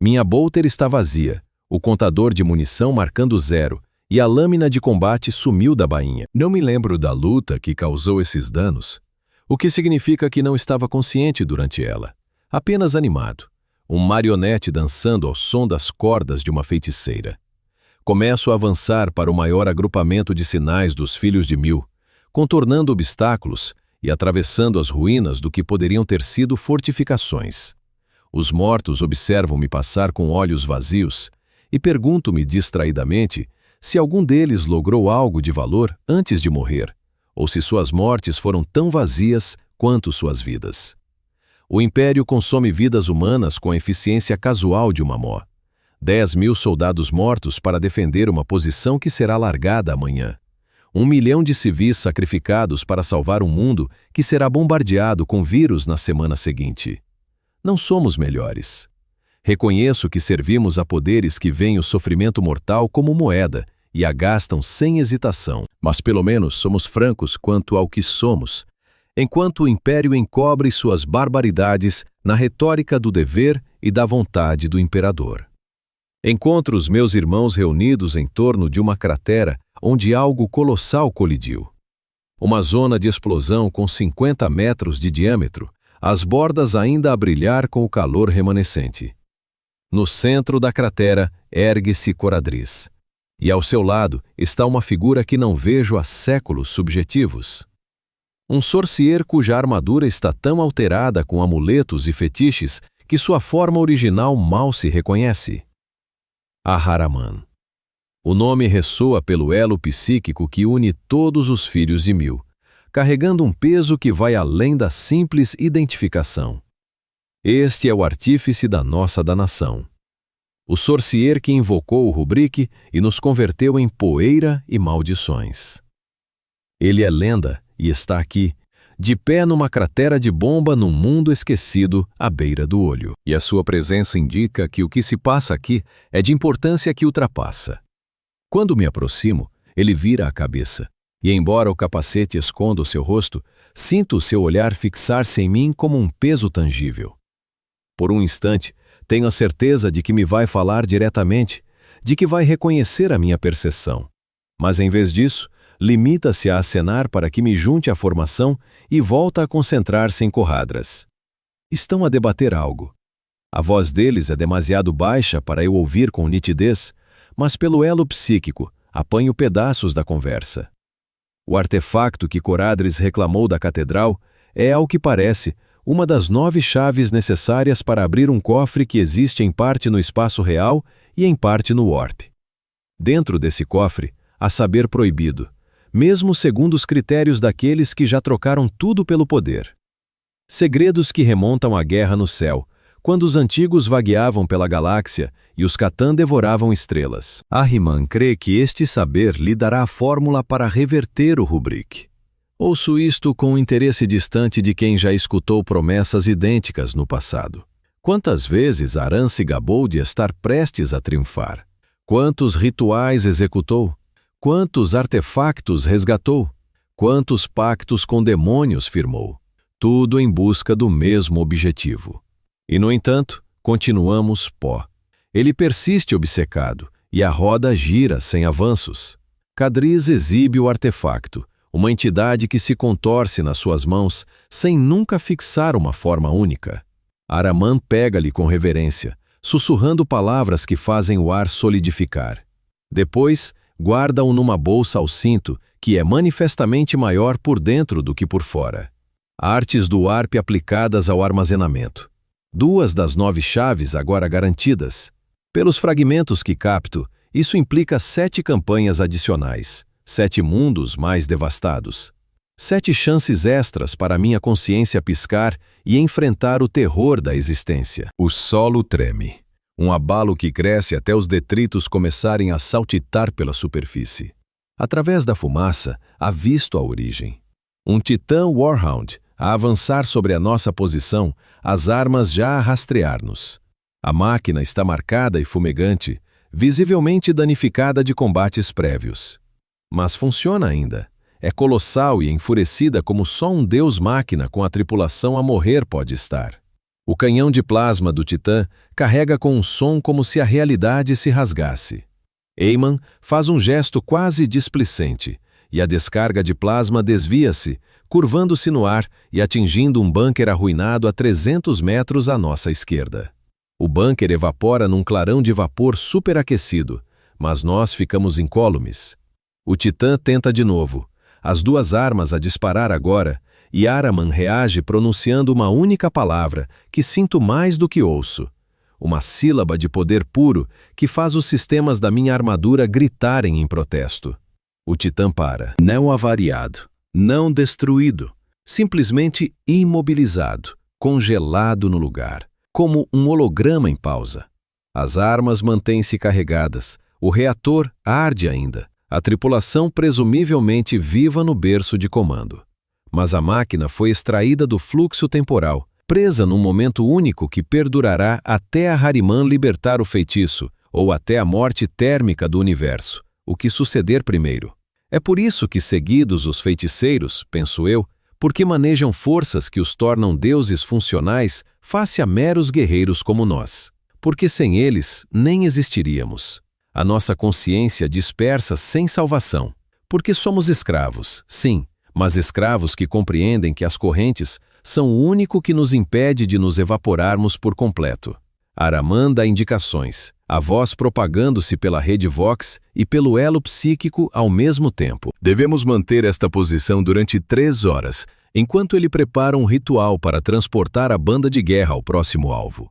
Minha bolter está vazia, o contador de munição marcando 0, e a lâmina de combate sumiu da bainha. Não me lembro da luta que causou esses danos, o que significa que não estava consciente durante ela, apenas animado, um marionete dançando ao som das cordas de uma feiticeira. Começo a avançar para o maior agrupamento de sinais dos Filhos de Mil, contornando obstáculos e atravessando as ruínas do que poderiam ter sido fortificações. Os mortos observam-me passar com olhos vazios e pergunto-me distraidamente se algum deles logrou algo de valor antes de morrer, ou se suas mortes foram tão vazias quanto suas vidas. O Império consome vidas humanas com a eficiência casual de uma mó. 10.000 soldados mortos para defender uma posição que será largada amanhã. 1 milhão de civis sacrificados para salvar um mundo que será bombardeado com vírus na semana seguinte. Não somos melhores. Reconheço que servimos a poderes que veem o sofrimento mortal como moeda e a gastam sem hesitação. Mas pelo menos somos francos quanto ao que somos, enquanto o Império encobre suas barbaridades na retórica do dever e da vontade do imperador. Encontro os meus irmãos reunidos em torno de uma cratera onde algo colossal colidiu. Uma zona de explosão com 50 metros de diâmetro, as bordas ainda a brilhar com o calor remanescente. No centro da cratera ergue-se Coradriz, e ao seu lado está uma figura que não vejo há séculos subjetivos. Um sorcier cuja armadura está tão alterada com amuletos e fetiches que sua forma original mal se reconhece. Aharaman. O nome ressoa pelo elo psíquico que une todos os filhos de Mil, carregando um peso que vai além da simples identificação. Este é o artífice da nossa danação. O sorcier que invocou o rubrique e nos converteu em poeira e maldições. Ele é lenda e está aqui, de pé numa cratera de bomba num mundo esquecido à beira do olho. E a sua presença indica que o que se passa aqui é de importância que ultrapassa. Quando me aproximo, ele vira a cabeça, e embora o capacete esconda o seu rosto, sinto o seu olhar fixar-se em mim como um peso tangível. Por um instante, tenho a certeza de que me vai falar diretamente, de que vai reconhecer a minha percepção. Mas em vez disso, limita-se a acenar para que me junte à formação e volta a concentrar-se em Corradras. Estão a debater algo. A voz deles é demasiado baixa para eu ouvir com nitidez, mas pelo elo psíquico apanho pedaços da conversa. O artefacto que Corradris reclamou da catedral é, ao que parece, uma das 9 chaves necessárias para abrir um cofre que existe em parte no espaço real e em parte no Warp. Dentro desse cofre, há saber proibido, mesmo segundo os critérios daqueles que já trocaram tudo pelo poder. Segredos que remontam à guerra no céu, quando os antigos vagueavam pela galáxia e os Catan devoravam estrelas. Ahriman crê que este saber lhe dará a fórmula para reverter o rubrique. Ouço isto com o interesse distante de quem já escutou promessas idênticas no passado. Quantas vezes Aran se gabou de estar prestes a triunfar? Quantos rituais executou? Quantos artefactos resgatou? Quantos pactos com demônios firmou? Tudo em busca do mesmo objetivo. E, no entanto, continuamos pó. Ele persiste obcecado, e a roda gira sem avanços. Cadriz exibe o artefacto, uma entidade que se contorce nas suas mãos, sem nunca fixar uma forma única. Araman pega-lhe com reverência, sussurrando palavras que fazem o ar solidificar. Depois, guarda-o numa bolsa ao cinto, que é manifestamente maior por dentro do que por fora. Artes do Warp aplicadas ao armazenamento. 2 das 9 chaves agora garantidas. Pelos fragmentos que capto, isso implica 7 campanhas adicionais, 7 mundos mais devastados. 7 chances extras para minha consciência piscar e enfrentar o terror da existência. O solo treme. Um abalo que cresce até os detritos começarem a saltitar pela superfície. Através da fumaça, avisto a origem. Um titã Warhound a avançar sobre a nossa posição, as armas já a rastrear-nos. A máquina está marcada e fumegante, visivelmente danificada de combates prévios. Mas funciona ainda. É colossal e enfurecida como só um deus-máquina com a tripulação a morrer pode estar. O canhão de plasma do Titã carrega com um som como se a realidade se rasgasse. Eyman faz um gesto quase displicente, e a descarga de plasma desvia-se, curvando-se no ar e atingindo um bunker arruinado a 300 metros à nossa esquerda. O bunker evapora num clarão de vapor superaquecido, mas nós ficamos incólumes. O Titã tenta de novo, as 2 armas a disparar agora, e Ahriman reage pronunciando uma única palavra que sinto mais do que ouço. Uma sílaba de poder puro que faz os sistemas da minha armadura gritarem em protesto. O Titã para. Não avariado, não destruído, simplesmente imobilizado, congelado no lugar, como um holograma em pausa. As armas mantêm-se carregadas, o reator arde ainda, a tripulação presumivelmente viva no berço de comando. Mas a máquina foi extraída do fluxo temporal, presa num momento único que perdurará até a Ahriman libertar o feitiço, ou até a morte térmica do universo, o que suceder primeiro. É por isso que, seguidos os feiticeiros, penso eu, porque manejam forças que os tornam deuses funcionais face a meros guerreiros como nós. Porque sem eles nem existiríamos. A nossa consciência dispersa sem salvação. Porque somos escravos, sim, mas escravos que compreendem que as correntes são o único que nos impede de nos evaporarmos por completo. Ahriman dá indicações, a voz propagando-se pela rede Vox e pelo elo psíquico ao mesmo tempo. Devemos manter esta posição durante 3 horas, enquanto ele prepara um ritual para transportar a banda de guerra ao próximo alvo.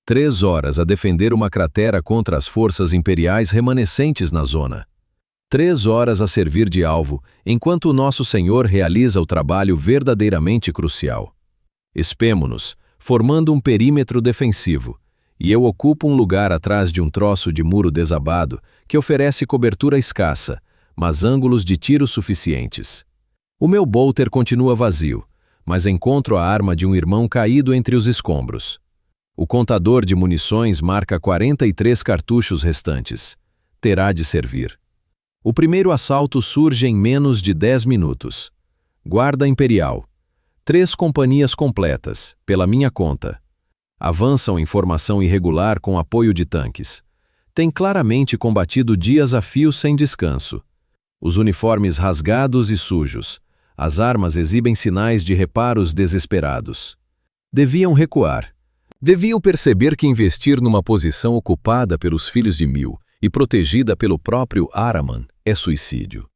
3 horas a defender uma cratera contra as forças imperiais remanescentes na zona. 3 horas a servir de alvo, enquanto o nosso Senhor realiza o trabalho verdadeiramente crucial. Espemo-nos, formando um perímetro defensivo, e eu ocupo um lugar atrás de um troço de muro desabado que oferece cobertura escassa, mas ângulos de tiro suficientes. O meu bolter continua vazio, mas encontro a arma de um irmão caído entre os escombros. O contador de munições marca 43 cartuchos restantes. Terá de servir. O primeiro assalto surge em menos de 10 minutos. Guarda Imperial. 3 companhias completas, pela minha conta. Avançam em formação irregular com apoio de tanques. Têm claramente combatido dias a fio sem descanso. Os uniformes rasgados e sujos. As armas exibem sinais de reparos desesperados. Deviam recuar. Deviam perceber que investir numa posição ocupada pelos filhos de Mil e protegida pelo próprio Ahriman é suicídio.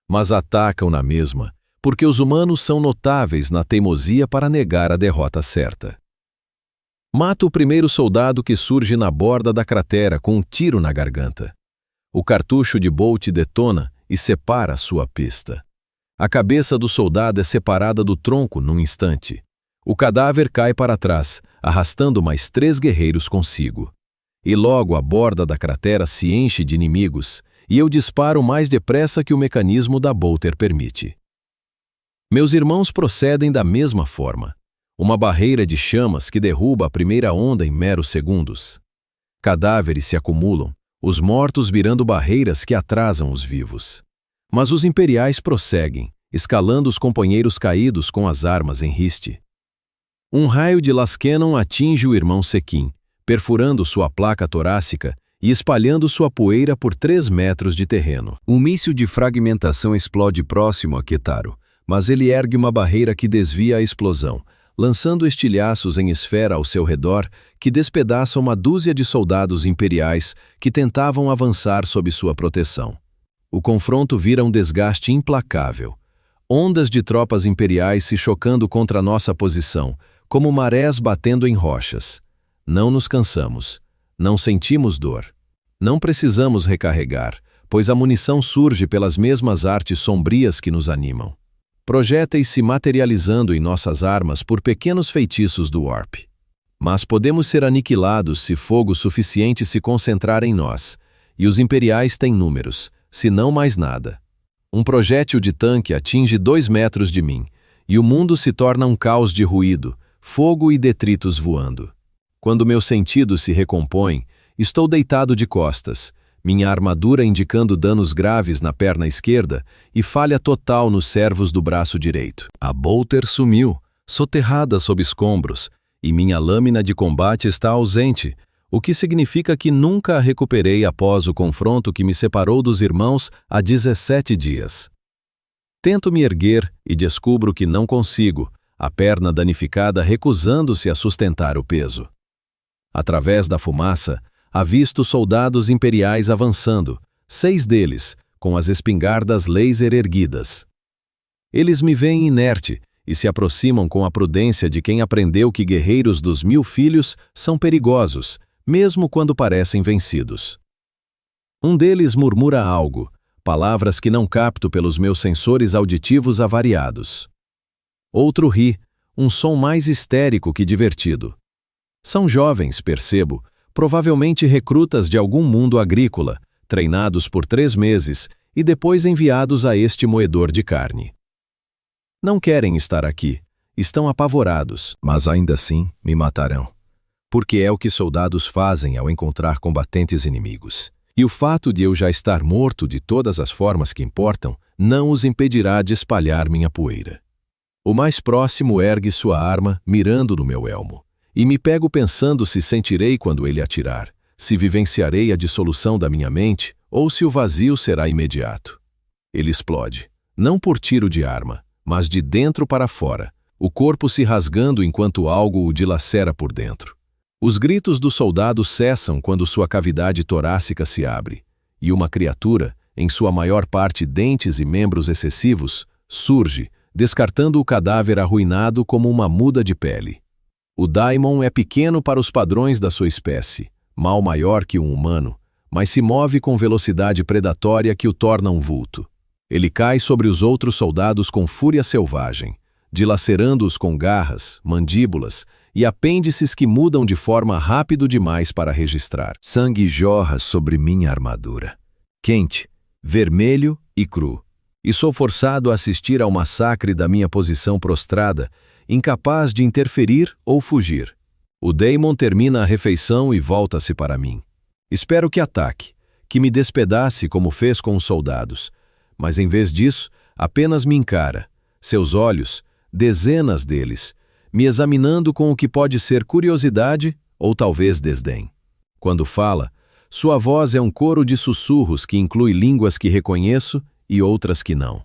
Mas atacam na mesma, porque os humanos são notáveis na teimosia para negar a derrota certa. Mato o primeiro soldado que surge na borda da cratera com um tiro na garganta. O cartucho de Bolt detona e separa sua pista. A cabeça do soldado é separada do tronco num instante. O cadáver cai para trás, arrastando mais 3 guerreiros consigo. E logo a borda da cratera se enche de inimigos, e eu disparo mais depressa que o mecanismo da bolter permite. Meus irmãos procedem da mesma forma. Uma barreira de chamas que derruba a primeira onda em meros segundos. Cadáveres se acumulam, os mortos virando barreiras que atrasam os vivos. Mas os imperiais prosseguem, escalando os companheiros caídos com as armas em riste. Um raio de Laskenon atinge o irmão Sequim, perfurando sua placa torácica e espalhando sua poeira por 3 metros de terreno. Um míssil de fragmentação explode próximo a Ketaro, mas ele ergue uma barreira que desvia a explosão, lançando estilhaços em esfera ao seu redor que despedaçam uma dúzia de soldados imperiais que tentavam avançar sob sua proteção. O confronto vira um desgaste implacável. Ondas de tropas imperiais se chocando contra nossa posição, como marés batendo em rochas. Não nos cansamos. Não sentimos dor. Não precisamos recarregar, pois a munição surge pelas mesmas artes sombrias que nos animam. Projéteis se materializando em nossas armas por pequenos feitiços do Warp. Mas podemos ser aniquilados se fogo suficiente se concentrar em nós, e os imperiais têm números, se não mais nada. Um projétil de tanque atinge 2 metros de mim, e o mundo se torna um caos de ruído, fogo e detritos voando. Quando meus sentidos se recompõem, estou deitado de costas, minha armadura indicando danos graves na perna esquerda e falha total nos servos do braço direito. A bolter sumiu, soterrada sob escombros, e minha lâmina de combate está ausente, o que significa que nunca a recuperei após o confronto que me separou dos irmãos há 17 dias. Tento me erguer e descubro que não consigo, a perna danificada recusando-se a sustentar o peso. Através da fumaça, avisto soldados imperiais avançando, 6 deles, com as espingardas laser erguidas. Eles me veem inerte e se aproximam com a prudência de quem aprendeu que guerreiros dos 1000 filhos são perigosos, mesmo quando parecem vencidos. Um deles murmura algo, palavras que não capto pelos meus sensores auditivos avariados. Outro ri, um som mais histérico que divertido. São jovens, percebo, provavelmente recrutas de algum mundo agrícola, treinados por 3 meses e depois enviados a este moedor de carne. Não querem estar aqui, estão apavorados, mas ainda assim me matarão. Porque é o que soldados fazem ao encontrar combatentes inimigos. E o fato de eu já estar morto de todas as formas que importam não os impedirá de espalhar minha poeira. O mais próximo ergue sua arma, mirando no meu elmo, e me pego pensando se sentirei quando ele atirar, se vivenciarei a dissolução da minha mente ou se o vazio será imediato. Ele explode, não por tiro de arma, mas de dentro para fora, o corpo se rasgando enquanto algo o dilacera por dentro. Os gritos do soldado cessam quando sua cavidade torácica se abre, e uma criatura, em sua maior parte dentes e membros excessivos, surge, descartando o cadáver arruinado como uma muda de pele. O daimon é pequeno para os padrões da sua espécie, mal maior que um humano, mas se move com velocidade predatória que o torna um vulto. Ele cai sobre os outros soldados com fúria selvagem, dilacerando-os com garras, mandíbulas e apêndices que mudam de forma rápido demais para registrar. Sangue jorra sobre minha armadura, quente, vermelho e cru, e sou forçado a assistir ao massacre da minha posição prostrada, incapaz de interferir ou fugir. O daimon termina a refeição e volta-se para mim. Espero que ataque, que me despedace como fez com os soldados, mas em vez disso, apenas me encara, seus olhos, dezenas deles, me examinando com o que pode ser curiosidade ou talvez desdém. Quando fala, sua voz é um coro de sussurros que inclui línguas que reconheço e outras que não.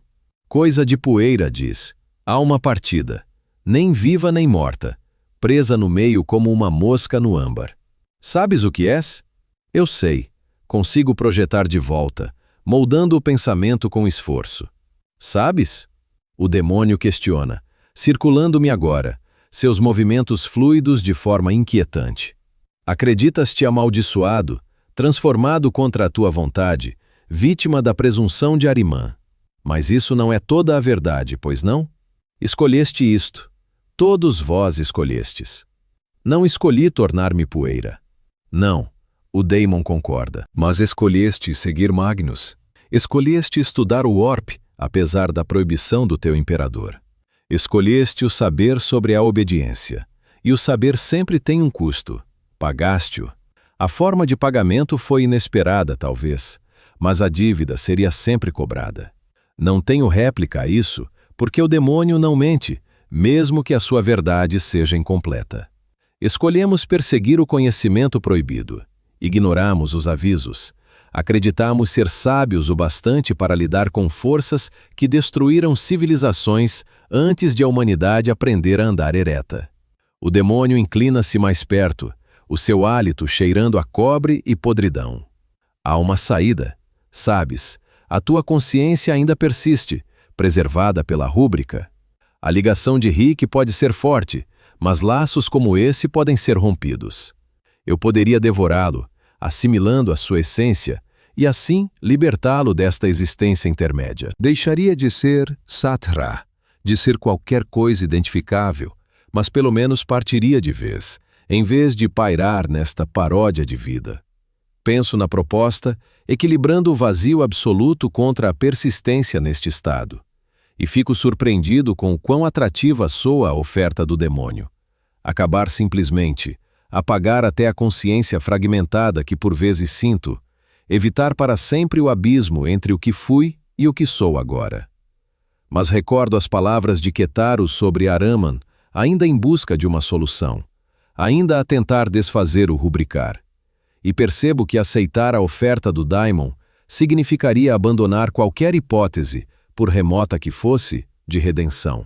Coisa de poeira, diz. Alma partida, nem viva nem morta, presa no meio como uma mosca no âmbar. Sabes o que és? Eu sei. Consigo projetar de volta, moldando o pensamento com esforço. Sabes? O demônio questiona, circulando-me agora, seus movimentos fluidos de forma inquietante. Acreditas-te amaldiçoado, transformado contra a tua vontade, vítima da presunção de Arimã. Mas isso não é toda a verdade, pois não? Escolheste isto. Todos vós escolhestes. Não escolhi tornar-me poeira. Não, o daimon concorda. Mas escolheste seguir Magnus. Escolheste estudar o Orp, apesar da proibição do teu imperador. Escolheste o saber sobre a obediência. E o saber sempre tem um custo. Pagaste-o. A forma de pagamento foi inesperada, talvez, mas a dívida seria sempre cobrada. Não tenho réplica a isso, porque o demônio não mente, mesmo que a sua verdade seja incompleta. Escolhemos perseguir o conhecimento proibido. Ignoramos os avisos. Acreditamos ser sábios o bastante para lidar com forças que destruíram civilizações antes de a humanidade aprender a andar ereta. O demônio inclina-se mais perto, o seu hálito cheirando a cobre e podridão. Há uma saída. Sabes, a tua consciência ainda persiste, preservada pela rúbrica. A ligação de Rick pode ser forte, mas laços como esse podem ser rompidos. Eu poderia devorá-lo, assimilando a sua essência, e assim libertá-lo desta existência intermédia. Deixaria de ser Satra, de ser qualquer coisa identificável, mas pelo menos partiria de vez, em vez de pairar nesta paródia de vida. Penso na proposta, equilibrando o vazio absoluto contra a persistência neste estado. E fico surpreendido com o quão atrativa soa a oferta do demônio. Acabar simplesmente, apagar até a consciência fragmentada que por vezes sinto, evitar para sempre o abismo entre o que fui e o que sou agora. Mas recordo as palavras de Ketaro sobre Araman, ainda em busca de uma solução, ainda a tentar desfazer o rubricar. E percebo que aceitar a oferta do daimon significaria abandonar qualquer hipótese, por remota que fosse, de redenção.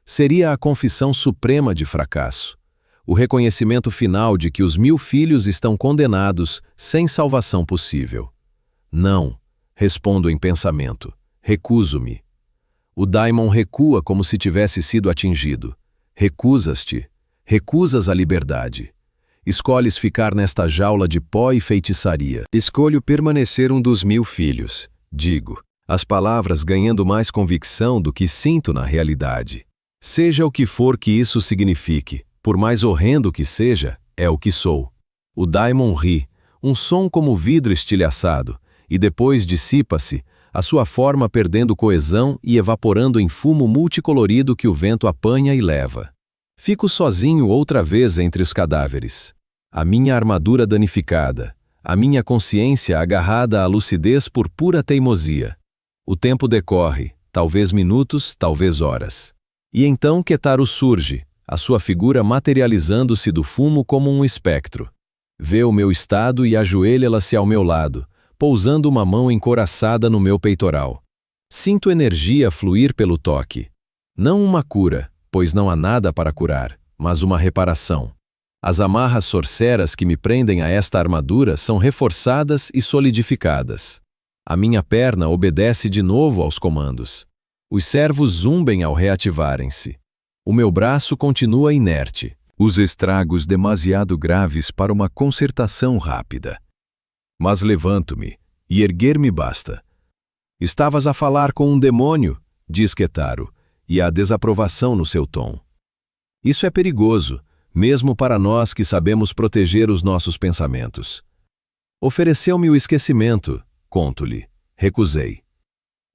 Seria a confissão suprema de fracasso, o reconhecimento final de que os 1000 filhos estão condenados sem salvação possível. Não, respondo em pensamento, recuso-me. O daimon recua como se tivesse sido atingido. Recusas-te, recusas a liberdade. Escolhes ficar nesta jaula de pó e feitiçaria. Escolho permanecer um dos 1000 filhos, digo, as palavras ganhando mais convicção do que sinto na realidade. Seja o que for que isso signifique, por mais horrendo que seja, é o que sou. O Daimon ri, um som como vidro estilhaçado, e depois dissipa-se, a sua forma perdendo coesão e evaporando em fumo multicolorido que o vento apanha e leva. Fico sozinho outra vez entre os cadáveres. A minha armadura danificada, a minha consciência agarrada à lucidez por pura teimosia. O tempo decorre, talvez minutos, talvez horas. E então Ketaro surge, a sua figura materializando-se do fumo como um espectro. Vê o meu estado e ajoelha-se ao meu lado, pousando uma mão encoraçada no meu peitoral. Sinto energia fluir pelo toque. Não uma cura, pois não há nada para curar, mas uma reparação. As amarras sorceras que me prendem a esta armadura são reforçadas e solidificadas. A minha perna obedece de novo aos comandos. Os servos zumbem ao reativarem-se. O meu braço continua inerte. Os estragos demasiado graves para uma consertação rápida. Mas levanto-me, e erguer-me basta. Estavas a falar com um demônio, diz Ketaro, e há desaprovação no seu tom. Isso é perigoso, mesmo para nós que sabemos proteger os nossos pensamentos. Ofereceu-me o esquecimento, conto-lhe. Recusei.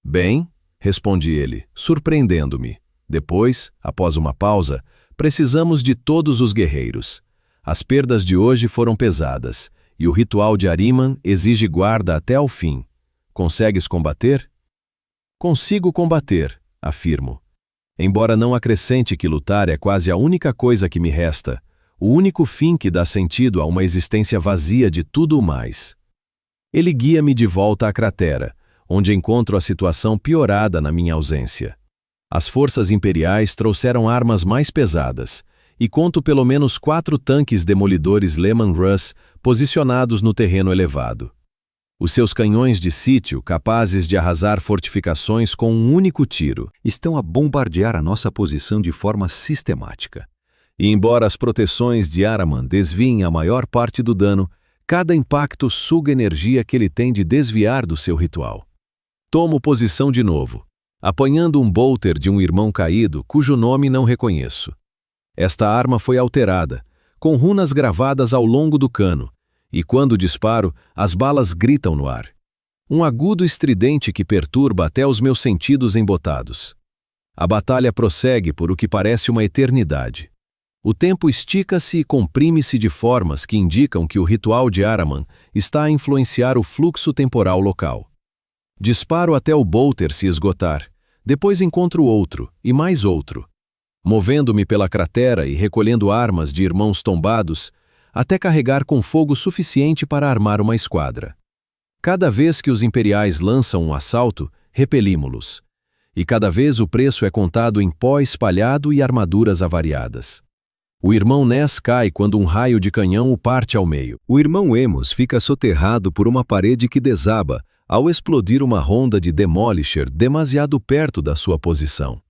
Bem, responde ele, surpreendendo-me. Depois, após uma pausa, precisamos de todos os guerreiros. As perdas de hoje foram pesadas, e o ritual de Ahriman exige guarda até ao fim. Consegues combater? Consigo combater, afirmo. Embora não acrescente que lutar é quase a única coisa que me resta, o único fim que dá sentido a uma existência vazia de tudo o mais. Ele guia-me de volta à cratera, onde encontro a situação piorada na minha ausência. As forças imperiais trouxeram armas mais pesadas, e conto pelo menos 4 tanques demolidores Leman Russ posicionados no terreno elevado. Os seus canhões de sítio, capazes de arrasar fortificações com um único tiro, estão a bombardear a nossa posição de forma sistemática. E embora as proteções de Ahriman desviem a maior parte do dano, cada impacto suga energia que ele tem de desviar do seu ritual. Tomo posição de novo, apanhando um bolter de um irmão caído cujo nome não reconheço. Esta arma foi alterada, com runas gravadas ao longo do cano, e quando disparo, as balas gritam no ar. Um agudo estridente que perturba até os meus sentidos embotados. A batalha prossegue por o que parece uma eternidade. O tempo estica-se e comprime-se de formas que indicam que o ritual de Ahriman está a influenciar o fluxo temporal local. Disparo até o bolter se esgotar, depois encontro outro, e mais outro. Movendo-me pela cratera e recolhendo armas de irmãos tombados, até carregar com fogo suficiente para armar uma esquadra. Cada vez que os imperiais lançam um assalto, repelimos-los. E cada vez o preço é contado em pó espalhado e armaduras avariadas. O irmão Ness cai quando um raio de canhão o parte ao meio. O irmão Emos fica soterrado por uma parede que desaba ao explodir uma ronda de Demolisher demasiado perto da sua posição.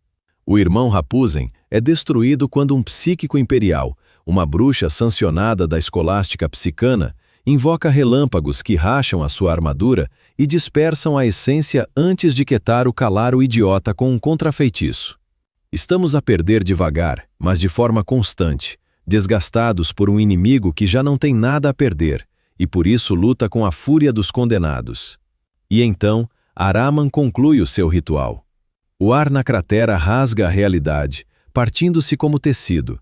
O irmão Rapuzen é destruído quando um psíquico imperial, uma bruxa sancionada da escolástica psicana, invoca relâmpagos que racham a sua armadura e dispersam a essência antes de Ketaro calar o idiota com um contrafeitiço. Estamos a perder devagar, mas de forma constante, desgastados por um inimigo que já não tem nada a perder, e por isso luta com a fúria dos condenados. E então, Ahriman conclui o seu ritual. O ar na cratera rasga a realidade, partindo-se como tecido,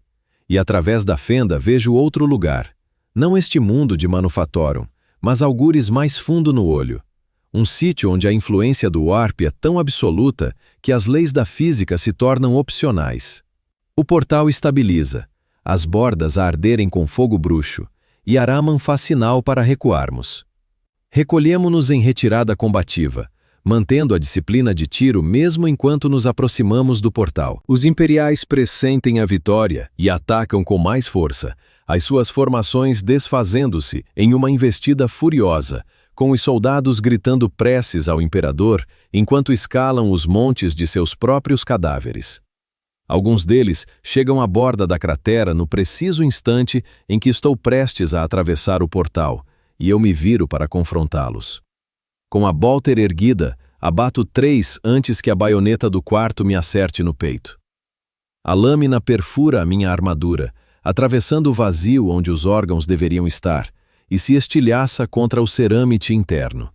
e através da fenda vejo outro lugar, não este mundo de Manufatorum, mas algures mais fundo no olho. Um sítio onde a influência do Warp é tão absoluta que as leis da física se tornam opcionais. O portal estabiliza, as bordas a arderem com fogo bruxo, e Ahriman faz sinal para recuarmos. Recolhemo-nos em retirada combativa, mantendo a disciplina de tiro mesmo enquanto nos aproximamos do portal. Os imperiais pressentem a vitória e atacam com mais força, as suas formações desfazendo-se em uma investida furiosa, com os soldados gritando preces ao imperador enquanto escalam os montes de seus próprios cadáveres. Alguns deles chegam à borda da cratera no preciso instante em que estou prestes a atravessar o portal, e eu me viro para confrontá-los. Com a bolter erguida, abato 3 antes que a baioneta do quarto me acerte no peito. A lâmina perfura a minha armadura, atravessando o vazio onde os órgãos deveriam estar, e se estilhaça contra o cerâmite interno.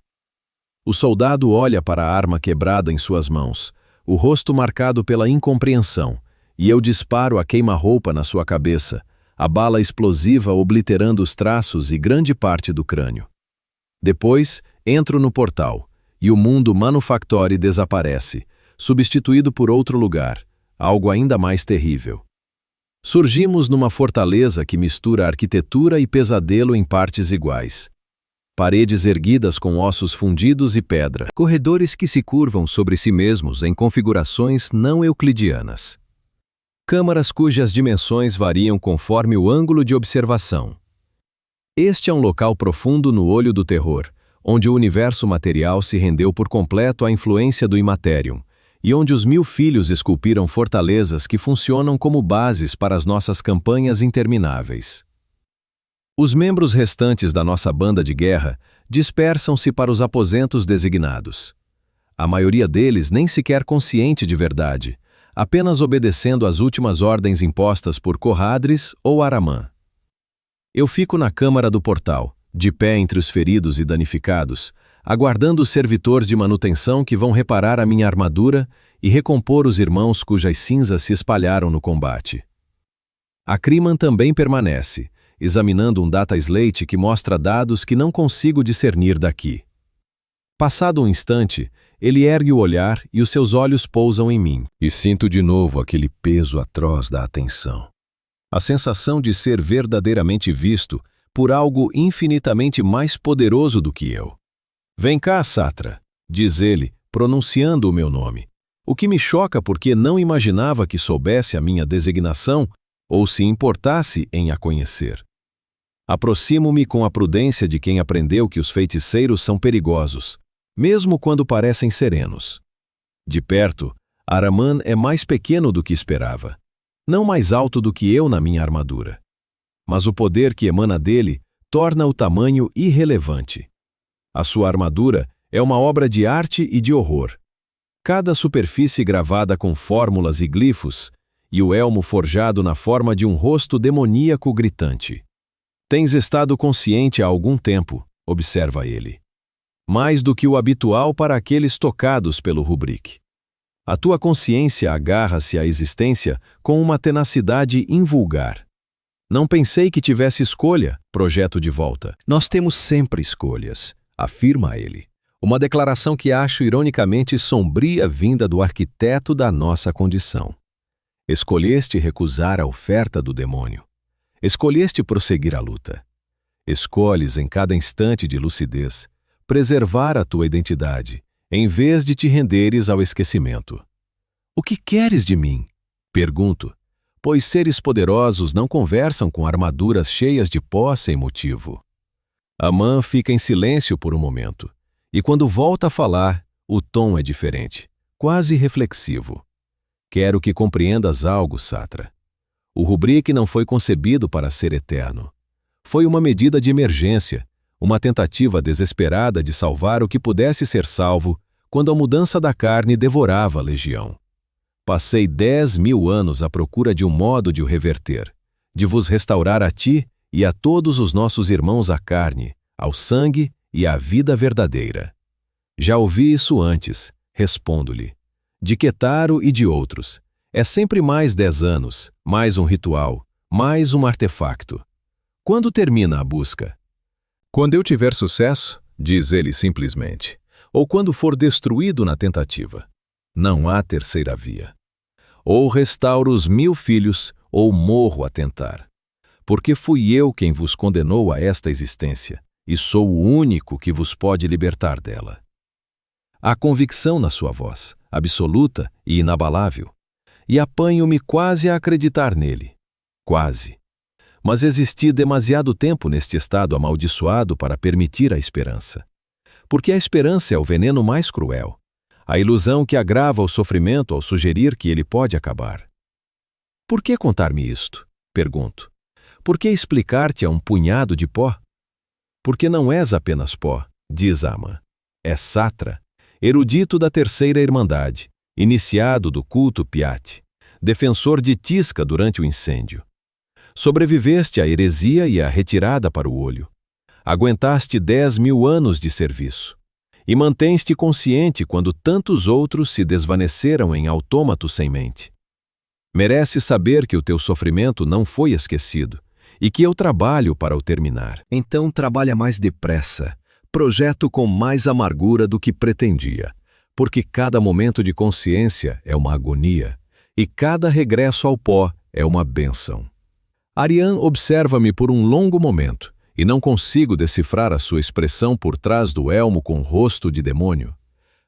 O soldado olha para a arma quebrada em suas mãos, o rosto marcado pela incompreensão, e eu disparo a queima-roupa na sua cabeça, a bala explosiva obliterando os traços e grande parte do crânio. Depois, entro no portal, e o mundo Manufactori desaparece, substituído por outro lugar, algo ainda mais terrível. Surgimos numa fortaleza que mistura arquitetura e pesadelo em partes iguais. Paredes erguidas com ossos fundidos e pedra. Corredores que se curvam sobre si mesmos em configurações não euclidianas. Câmaras cujas dimensões variam conforme o ângulo de observação. Este é um local profundo no olho do terror, onde o universo material se rendeu por completo à influência do Imaterium, e onde os 1000 filhos esculpiram fortalezas que funcionam como bases para as nossas campanhas intermináveis. Os membros restantes da nossa banda de guerra dispersam-se para os aposentos designados. A maioria deles nem sequer consciente de verdade, apenas obedecendo às últimas ordens impostas por Corradris ou Aramã. Eu fico na câmara do portal, de pé entre os feridos e danificados, aguardando os servitores de manutenção que vão reparar a minha armadura e recompor os irmãos cujas cinzas se espalharam no combate. A Criman também permanece, examinando um data slate que mostra dados que não consigo discernir daqui. Passado um instante, ele ergue o olhar e os seus olhos pousam em mim. E sinto de novo aquele peso atroz da atenção. A sensação de ser verdadeiramente visto por algo infinitamente mais poderoso do que eu. Vem cá, Satra, diz ele, pronunciando o meu nome. O que me choca porque não imaginava que soubesse a minha designação ou se importasse em a conhecer. Aproximo-me com a prudência de quem aprendeu que os feiticeiros são perigosos, mesmo quando parecem serenos. De perto, Araman é mais pequeno do que esperava, não mais alto do que eu na minha armadura. Mas o poder que emana dele torna o tamanho irrelevante. A sua armadura é uma obra de arte e de horror. Cada superfície gravada com fórmulas e glifos, e o elmo forjado na forma de um rosto demoníaco gritante. Tens estado consciente há algum tempo, observa ele. Mais do que o habitual para aqueles tocados pelo rubrique. A tua consciência agarra-se à existência com uma tenacidade invulgar. Não pensei que tivesse escolha, projeto de volta. Nós temos sempre escolhas, afirma ele. Uma declaração que acho ironicamente sombria vinda do arquiteto da nossa condição. Escolheste recusar a oferta do demônio. Escolheste prosseguir a luta. Escolhes em cada instante de lucidez preservar a tua identidade, em vez de te renderes ao esquecimento. O que queres de mim? Pergunto, pois seres poderosos não conversam com armaduras cheias de pó sem motivo. Amã fica em silêncio por um momento, e quando volta a falar, o tom é diferente, quase reflexivo. Quero que compreendas algo, Satra. O rubrique não foi concebido para ser eterno. Foi uma medida de emergência, uma tentativa desesperada de salvar o que pudesse ser salvo quando a mudança da carne devorava a legião. Passei 10.000 anos à procura de um modo de o reverter, de vos restaurar a ti e a todos os nossos irmãos à carne, ao sangue e à vida verdadeira. Já ouvi isso antes, respondo-lhe. De Quetaro e de outros. É sempre mais 10 anos, mais um ritual, mais um artefacto. Quando termina a busca? Quando eu tiver sucesso, diz ele simplesmente, ou quando for destruído na tentativa. Não há terceira via. Ou restauro os 1000 filhos, ou morro a tentar. Porque fui eu quem vos condenou a esta existência, e sou o único que vos pode libertar dela. Há convicção na sua voz, absoluta e inabalável, e apanho-me quase a acreditar nele. Quase. Mas existi demasiado tempo neste estado amaldiçoado para permitir a esperança. Porque a esperança é o veneno mais cruel, a ilusão que agrava o sofrimento ao sugerir que ele pode acabar. Por que contar-me isto? Pergunto. Por que explicar-te a um punhado de pó? Porque não és apenas pó, diz Amã. É Satra, erudito da terceira irmandade, iniciado do culto Piat, defensor de Tisca durante o incêndio. Sobreviveste à heresia e à retirada para o olho. Aguentaste 10.000 anos de serviço. E mantens-te consciente quando tantos outros se desvaneceram em autômatos sem mente. Mereces saber que o teu sofrimento não foi esquecido e que eu trabalho para o terminar. Então trabalha mais depressa, projeto com mais amargura do que pretendia, porque cada momento de consciência é uma agonia e cada regresso ao pó é uma bênção. Ariane observa-me por um longo momento e não consigo decifrar a sua expressão por trás do elmo com rosto de demônio.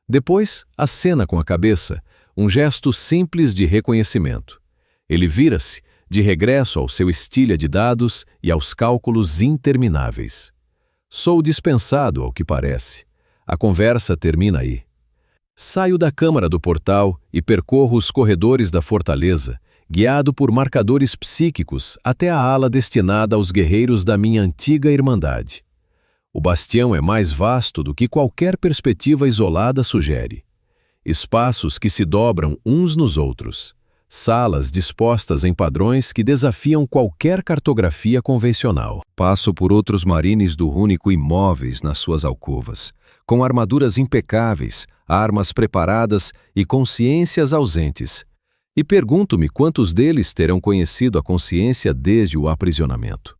Depois, acena com a cabeça, um gesto simples de reconhecimento. Ele vira-se, de regresso ao seu estilha de dados e aos cálculos intermináveis. Sou dispensado, ao que parece. A conversa termina aí. Saio da câmara do portal e percorro os corredores da fortaleza, guiado por marcadores psíquicos até a ala destinada aos guerreiros da minha antiga irmandade. O bastião é mais vasto do que qualquer perspectiva isolada sugere. Espaços que se dobram uns nos outros. Salas dispostas em padrões que desafiam qualquer cartografia convencional. Passo por outros marines do Rúnico imóveis nas suas alcovas, com armaduras impecáveis, armas preparadas e consciências ausentes. E pergunto-me quantos deles terão conhecido a consciência desde o aprisionamento.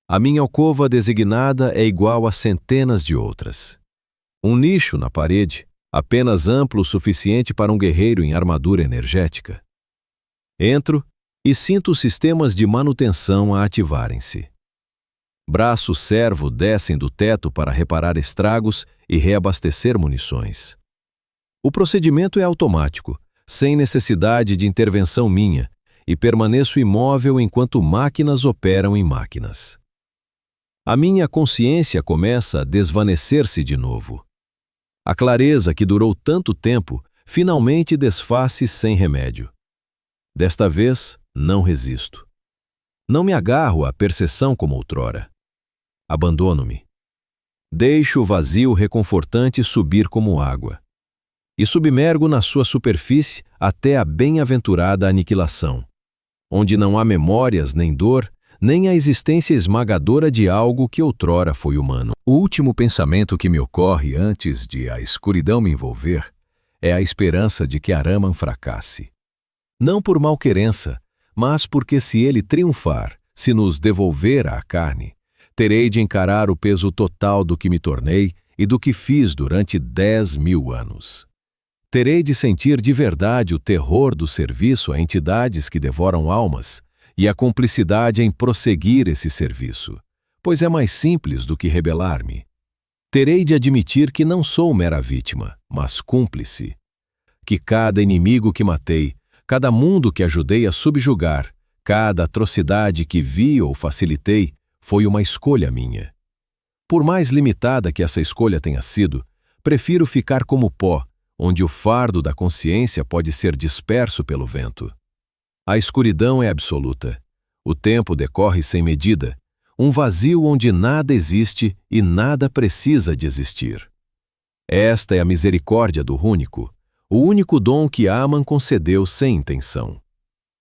A minha alcova designada é igual a centenas de outras. Um nicho na parede, apenas amplo o suficiente para um guerreiro em armadura energética. Entro e sinto os sistemas de manutenção a ativarem-se. Braços servo descem do teto para reparar estragos e reabastecer munições. O procedimento é automático, sem necessidade de intervenção minha, e permaneço imóvel enquanto máquinas operam em máquinas. A minha consciência começa a desvanecer-se de novo. A clareza que durou tanto tempo finalmente desfaz-se sem remédio. Desta vez, não resisto. Não me agarro à percepção como outrora. Abandono-me. Deixo o vazio reconfortante subir como água. E submergo na sua superfície até a bem-aventurada aniquilação, onde não há memórias nem dor, nem a existência esmagadora de algo que outrora foi humano. O último pensamento que me ocorre antes de a escuridão me envolver é a esperança de que Ahriman fracasse. Não por malquerença, mas porque se ele triunfar, se nos devolver à carne, terei de encarar o peso total do que me tornei e do que fiz durante 10.000 anos. Terei de sentir de verdade o terror do serviço a entidades que devoram almas e a cumplicidade em prosseguir esse serviço, pois é mais simples do que rebelar-me. Terei de admitir que não sou mera vítima, mas cúmplice. Que cada inimigo que matei, cada mundo que ajudei a subjugar, cada atrocidade que vi ou facilitei, foi uma escolha minha. Por mais limitada que essa escolha tenha sido, prefiro ficar como pó, onde o fardo da consciência pode ser disperso pelo vento. A escuridão é absoluta. O tempo decorre sem medida, um vazio onde nada existe e nada precisa de existir. Esta é a misericórdia do Rúnico, o único dom que Aman concedeu sem intenção.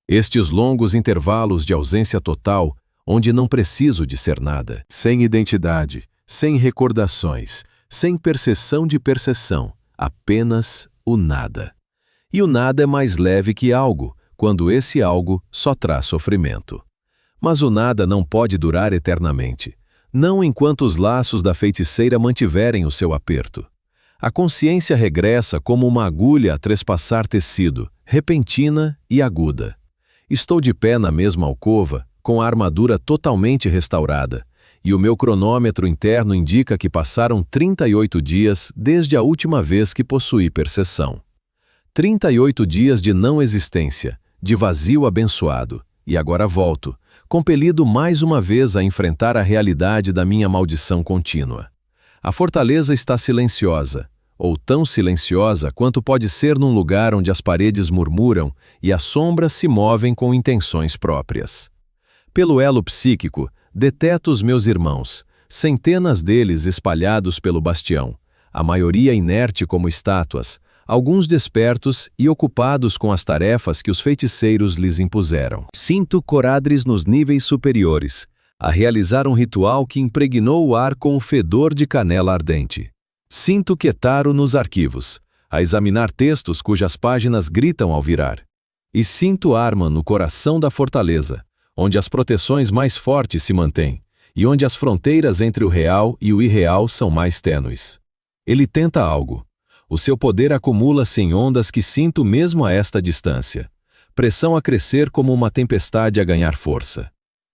Estes longos intervalos de ausência total, onde não preciso de ser nada. Sem identidade, sem recordações, sem percepção de percepção, apenas o nada. E o nada é mais leve que algo, quando esse algo só traz sofrimento. Mas o nada não pode durar eternamente, não enquanto os laços da feiticeira mantiverem o seu aperto. A consciência regressa como uma agulha a trespassar tecido, repentina e aguda. Estou de pé na mesma alcova, com a armadura totalmente restaurada, e o meu cronômetro interno indica que passaram 38 dias desde a última vez que possuí percepção. 38 dias de não existência, de vazio abençoado, e agora volto, compelido mais uma vez a enfrentar a realidade da minha maldição contínua. A fortaleza está silenciosa, ou tão silenciosa quanto pode ser num lugar onde as paredes murmuram e as sombras se movem com intenções próprias. Pelo elo psíquico, deteto os meus irmãos, centenas deles espalhados pelo bastião, a maioria inerte como estátuas, alguns despertos e ocupados com as tarefas que os feiticeiros lhes impuseram. Sinto Coradres nos níveis superiores, a realizar um ritual que impregnou o ar com o fedor de canela ardente. Sinto Ketaro nos arquivos, a examinar textos cujas páginas gritam ao virar. E sinto Arman no coração da fortaleza, onde as proteções mais fortes se mantêm, e onde as fronteiras entre o real e o irreal são mais tênues. Ele tenta algo. O seu poder acumula-se em ondas que sinto mesmo a esta distância. Pressão a crescer como uma tempestade a ganhar força.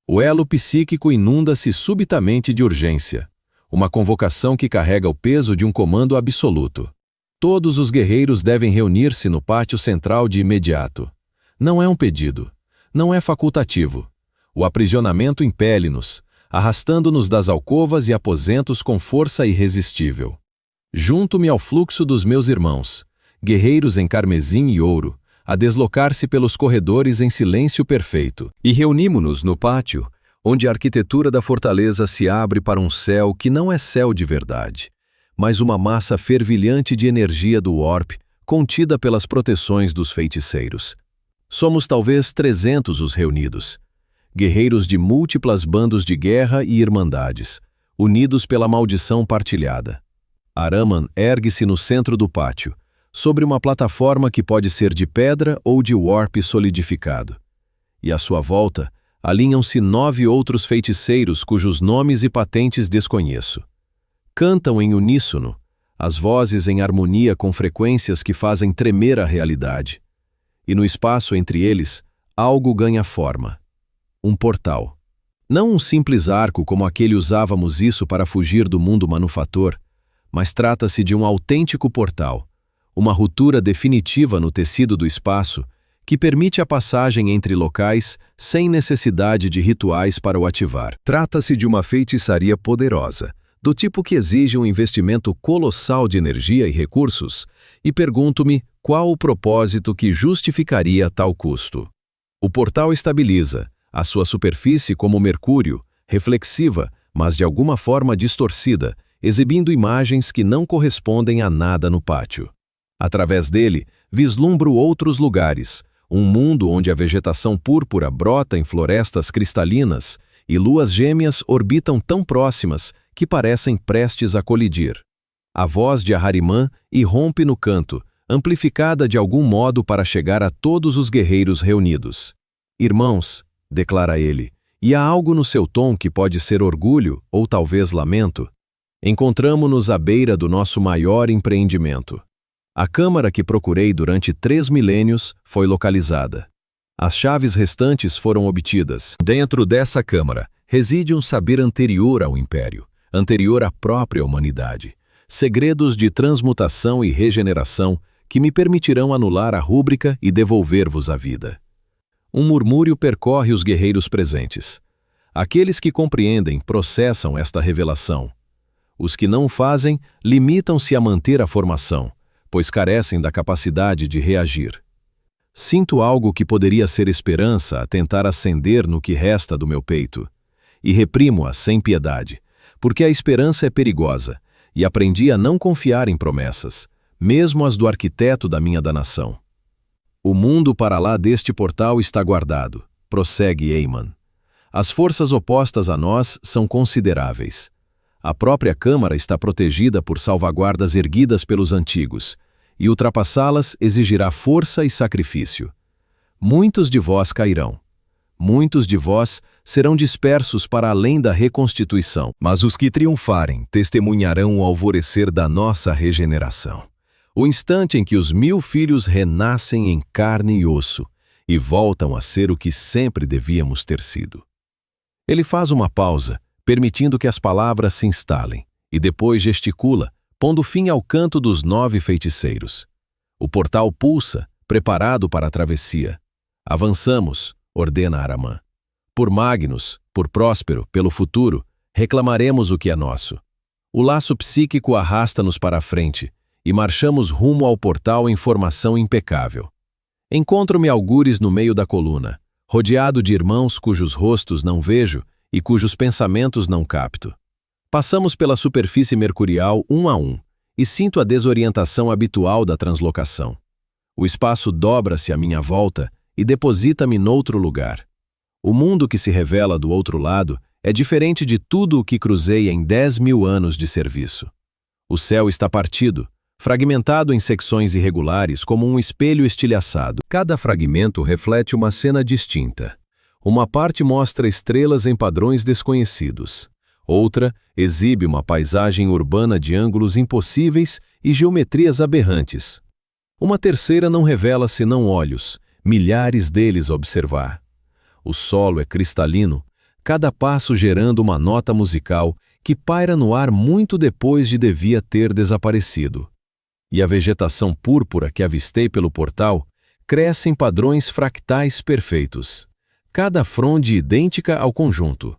O elo psíquico inunda-se subitamente de urgência. Uma convocação que carrega o peso de um comando absoluto. Todos os guerreiros devem reunir-se no pátio central de imediato. Não é um pedido. Não é facultativo. O aprisionamento impele-nos, arrastando-nos das alcovas e aposentos com força irresistível. Junto-me ao fluxo dos meus irmãos, guerreiros em carmesim e ouro, a deslocar-se pelos corredores em silêncio perfeito. E reunimo-nos no pátio, onde a arquitetura da fortaleza se abre para um céu que não é céu de verdade, mas uma massa fervilhante de energia do Warp, contida pelas proteções dos feiticeiros. Somos talvez 300 os reunidos, guerreiros de múltiplas bandos de guerra e irmandades, unidos pela maldição partilhada. Araman ergue-se no centro do pátio, sobre uma plataforma que pode ser de pedra ou de Warp solidificado. E à sua volta, alinham-se 9 outros feiticeiros cujos nomes e patentes desconheço. Cantam em uníssono, as vozes em harmonia com frequências que fazem tremer a realidade. E no espaço entre eles, algo ganha forma. Um portal. Não um simples arco como aquele usávamos isso para fugir do mundo manufator, mas trata-se de um autêntico portal, uma ruptura definitiva no tecido do espaço que permite a passagem entre locais sem necessidade de rituais para o ativar. Trata-se de uma feitiçaria poderosa, do tipo que exige um investimento colossal de energia e recursos, e pergunto-me qual o propósito que justificaria tal custo. O portal estabiliza, a sua superfície como mercúrio, reflexiva, mas de alguma forma distorcida, exibindo imagens que não correspondem a nada no pátio. Através dele, vislumbro outros lugares, um mundo onde a vegetação púrpura brota em florestas cristalinas e luas gêmeas orbitam tão próximas que parecem prestes a colidir. A voz de Ahriman irrompe no canto, amplificada de algum modo para chegar a todos os guerreiros reunidos. Irmãos, declara ele, e há algo no seu tom que pode ser orgulho ou talvez lamento. Encontramo-nos à beira do nosso maior empreendimento. A câmara que procurei durante 3 milênios foi localizada. As chaves restantes foram obtidas. Dentro dessa câmara reside um saber anterior ao Império, anterior à própria humanidade. Segredos de transmutação e regeneração que me permitirão anular a rúbrica e devolver-vos a vida. Um murmúrio percorre os guerreiros presentes. Aqueles que compreendem processam esta revelação. Os que não fazem limitam-se a manter a formação, pois carecem da capacidade de reagir. Sinto algo que poderia ser esperança a tentar acender no que resta do meu peito, e reprimo-a sem piedade, porque a esperança é perigosa, e aprendi a não confiar em promessas, mesmo as do arquiteto da minha danação. O mundo para lá deste portal está guardado, prossegue Eyman. As forças opostas a nós são consideráveis. A própria Câmara está protegida por salvaguardas erguidas pelos antigos, e ultrapassá-las exigirá força e sacrifício. Muitos de vós cairão. Muitos de vós serão dispersos para além da reconstituição. Mas os que triunfarem testemunharão o alvorecer da nossa regeneração. O instante em que os 1000 filhos renascem em carne e osso e voltam a ser o que sempre devíamos ter sido. Ele faz uma pausa, permitindo que as palavras se instalem, e depois gesticula, pondo fim ao canto dos 9 feiticeiros. O portal pulsa, preparado para a travessia. Avançamos, ordena Araman. Por Magnus, por Próspero, pelo futuro, reclamaremos o que é nosso. O laço psíquico arrasta-nos para a frente, e marchamos rumo ao portal em formação impecável. Encontro-me algures no meio da coluna, rodeado de irmãos cujos rostos não vejo e cujos pensamentos não capto. Passamos pela superfície mercurial um a um, e sinto a desorientação habitual da translocação. O espaço dobra-se à minha volta e deposita-me noutro lugar. O mundo que se revela do outro lado é diferente de tudo o que cruzei em 10.000 anos de serviço. O céu está partido, fragmentado em secções irregulares como um espelho estilhaçado. Cada fragmento reflete uma cena distinta. Uma parte mostra estrelas em padrões desconhecidos. Outra exibe uma paisagem urbana de ângulos impossíveis e geometrias aberrantes. Uma terceira não revela senão olhos, milhares deles a observar. O solo é cristalino, cada passo gerando uma nota musical que paira no ar muito depois de devia ter desaparecido. E a vegetação púrpura que avistei pelo portal cresce em padrões fractais perfeitos, cada fronde idêntica ao conjunto.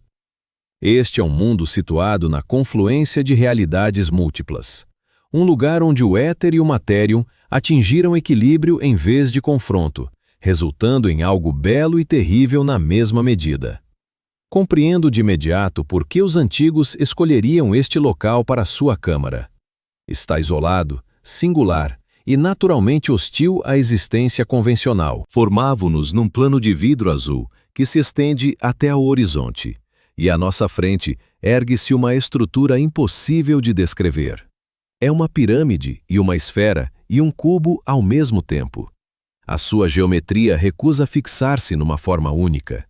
Este é um mundo situado na confluência de realidades múltiplas. Um lugar onde o éter e o matérium atingiram equilíbrio em vez de confronto, resultando em algo belo e terrível na mesma medida. Compreendo de imediato por que os antigos escolheriam este local para sua câmara. Está isolado, singular e naturalmente hostil à existência convencional. Formávamos-nos num plano de vidro azul que se estende até ao horizonte, e à nossa frente ergue-se uma estrutura impossível de descrever. É uma pirâmide e uma esfera e um cubo ao mesmo tempo. A sua geometria recusa fixar-se numa forma única.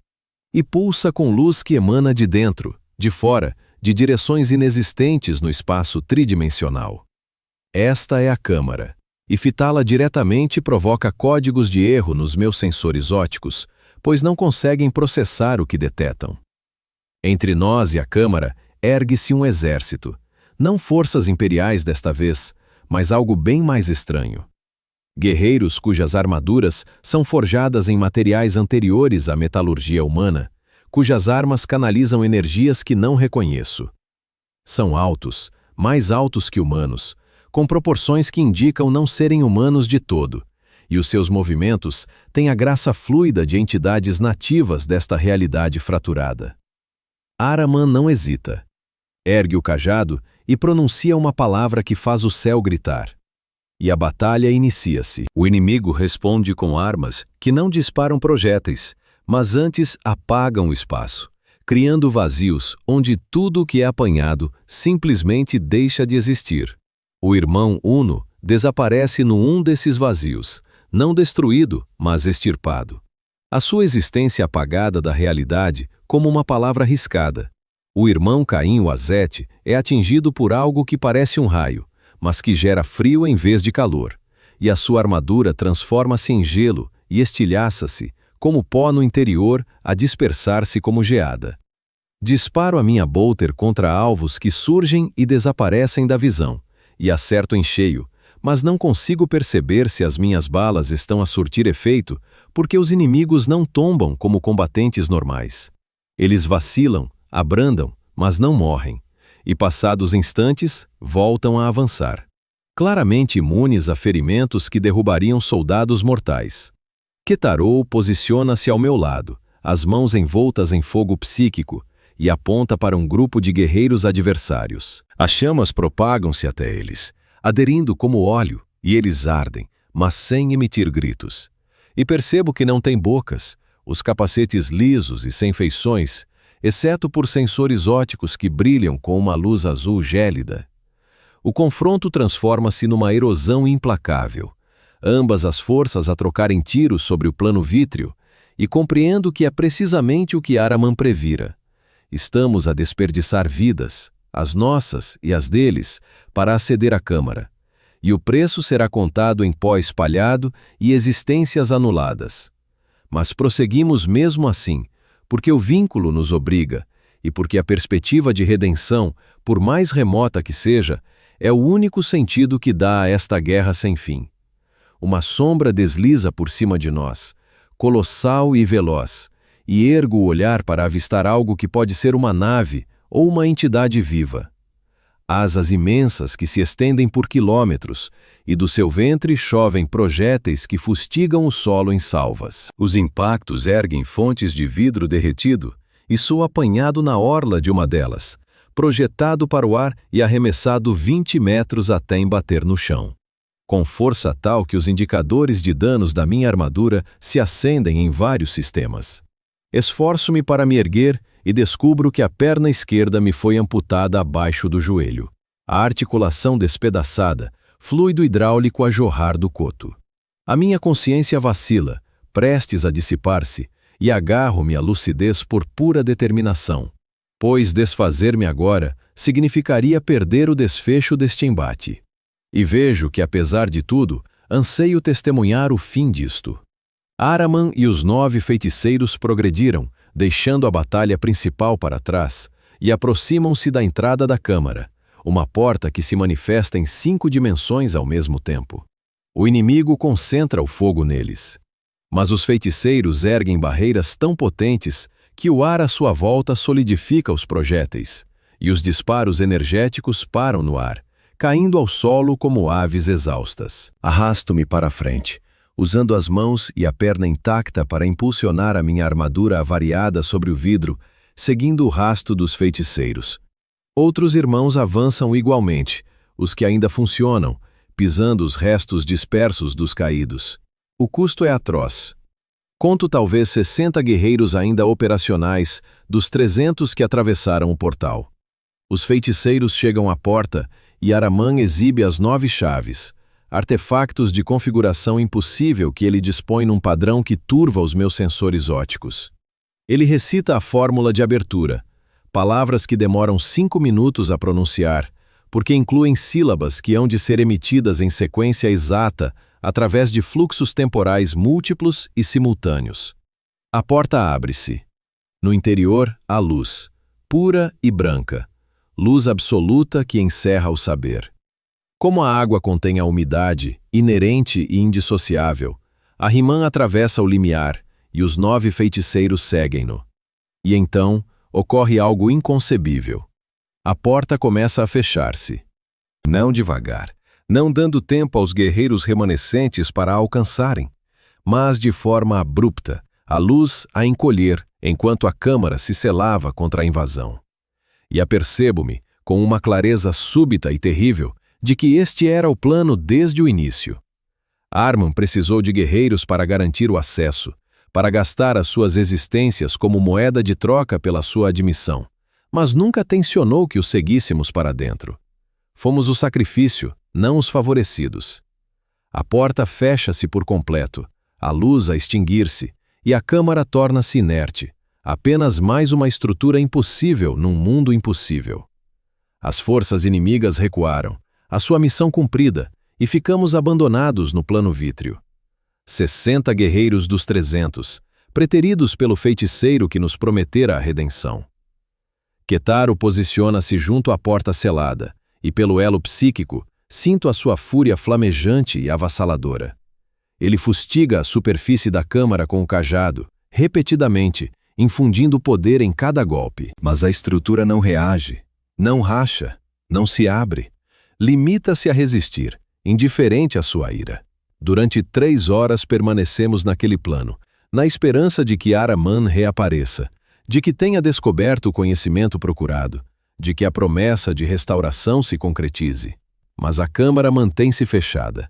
E pulsa com luz que emana de dentro, de fora, de direções inexistentes no espaço tridimensional. Esta é a câmara, e fitá-la diretamente provoca códigos de erro nos meus sensores ópticos, pois não conseguem processar o que detetam. Entre nós e a câmara ergue-se um exército, não forças imperiais desta vez, mas algo bem mais estranho. Guerreiros cujas armaduras são forjadas em materiais anteriores à metalurgia humana, cujas armas canalizam energias que não reconheço. São altos, mais altos que humanos, com proporções que indicam não serem humanos de todo, e os seus movimentos têm a graça fluida de entidades nativas desta realidade fraturada. Ahraman não hesita. Ergue o cajado e pronuncia uma palavra que faz o céu gritar. E a batalha inicia-se. O inimigo responde com armas que não disparam projéteis, mas antes apagam o espaço, criando vazios onde tudo o que é apanhado simplesmente deixa de existir. O irmão Uno desaparece num desses vazios, não destruído, mas extirpado. A sua existência apagada da realidade como uma palavra riscada. O irmão Caim o Azete é atingido por algo que parece um raio, mas que gera frio em vez de calor, e a sua armadura transforma-se em gelo e estilhaça-se, como pó no interior, a dispersar-se como geada. Disparo a minha bolter contra alvos que surgem e desaparecem da visão, e acerto em cheio, mas não consigo perceber se as minhas balas estão a surtir efeito, porque os inimigos não tombam como combatentes normais. Eles vacilam, abrandam, mas não morrem. E passados instantes, voltam a avançar, claramente imunes a ferimentos que derrubariam soldados mortais. Ketarou posiciona-se ao meu lado, as mãos envoltas em fogo psíquico, e aponta para um grupo de guerreiros adversários. As chamas propagam-se até eles, aderindo como óleo, e eles ardem, mas sem emitir gritos. E percebo que não têm bocas, os capacetes lisos e sem feições, exceto por sensores ópticos que brilham com uma luz azul gélida. O confronto transforma-se numa erosão implacável, ambas as forças a trocarem tiros sobre o plano vítreo, e compreendo que é precisamente o que Ahraman previra. Estamos a desperdiçar vidas, as nossas e as deles, para aceder à câmara, e o preço será contado em pó espalhado e existências anuladas. Mas prosseguimos mesmo assim, porque o vínculo nos obriga, e porque a perspectiva de redenção, por mais remota que seja, é o único sentido que dá a esta guerra sem fim. Uma sombra desliza por cima de nós, colossal e veloz, e ergo o olhar para avistar algo que pode ser uma nave ou uma entidade viva. Asas imensas que se estendem por quilômetros, e do seu ventre chovem projéteis que fustigam o solo em salvas. Os impactos erguem fontes de vidro derretido, e sou apanhado na orla de uma delas, projetado para o ar e arremessado 20 metros até embater no chão. Com força tal que os indicadores de danos da minha armadura se acendem em vários sistemas. Esforço-me para me erguer e descubro que a perna esquerda me foi amputada abaixo do joelho. A articulação despedaçada, fluido hidráulico a jorrar do coto. A minha consciência vacila, prestes a dissipar-se, e agarro-me à lucidez por pura determinação, pois desfazer-me agora significaria perder o desfecho deste embate. E vejo que, apesar de tudo, anseio testemunhar o fim disto. Ahriman e os 9 feiticeiros progrediram, deixando a batalha principal para trás, e aproximam-se da entrada da câmara, uma porta que se manifesta em 5 dimensões ao mesmo tempo. O inimigo concentra o fogo neles. Mas os feiticeiros erguem barreiras tão potentes que o ar à sua volta solidifica os projéteis, e os disparos energéticos param no ar, caindo ao solo como aves exaustas. Arrasto-me para a frente, usando as mãos e a perna intacta para impulsionar a minha armadura avariada sobre o vidro, seguindo o rasto dos feiticeiros. Outros irmãos avançam igualmente, os que ainda funcionam, pisando os restos dispersos dos caídos. O custo é atroz. Conto talvez 60 guerreiros ainda operacionais dos 300 que atravessaram o portal. Os feiticeiros chegam à porta e Ahriman exibe as 9 chaves, artefactos de configuração impossível que ele dispõe num padrão que turva os meus sensores ópticos. Ele recita a fórmula de abertura, palavras que demoram 5 minutos a pronunciar, porque incluem sílabas que hão de ser emitidas em sequência exata através de fluxos temporais múltiplos e simultâneos. A porta abre-se. No interior, há luz, pura e branca, luz absoluta que encerra o saber. Como a água contém a umidade, inerente e indissociável, Ahriman atravessa o limiar e os 9 feiticeiros seguem-no. E então, ocorre algo inconcebível. A porta começa a fechar-se. Não devagar, não dando tempo aos guerreiros remanescentes para a alcançarem, mas de forma abrupta, a luz a encolher enquanto a câmara se selava contra a invasão. E apercebo-me, com uma clareza súbita e terrível, de que este era o plano desde o início. Ahriman precisou de guerreiros para garantir o acesso, para gastar as suas existências como moeda de troca pela sua admissão, mas nunca tencionou que os seguíssemos para dentro. Fomos o sacrifício, não os favorecidos. A porta fecha-se por completo, a luz a extinguir-se, e a câmara torna-se inerte, apenas mais uma estrutura impossível num mundo impossível. As forças inimigas recuaram, a sua missão cumprida, e ficamos abandonados no plano vítreo. 60 guerreiros dos 300, preteridos pelo feiticeiro que nos prometera a redenção. Ketaro posiciona-se junto à porta selada, e pelo elo psíquico, sinto a sua fúria flamejante e avassaladora. Ele fustiga a superfície da câmara com o cajado, repetidamente, infundindo poder em cada golpe. Mas a estrutura não reage, não racha, não se abre. Limita-se a resistir, indiferente à sua ira. Durante 3 horas permanecemos naquele plano, na esperança de que Ahriman reapareça, de que tenha descoberto o conhecimento procurado, de que a promessa de restauração se concretize. Mas a câmara mantém-se fechada,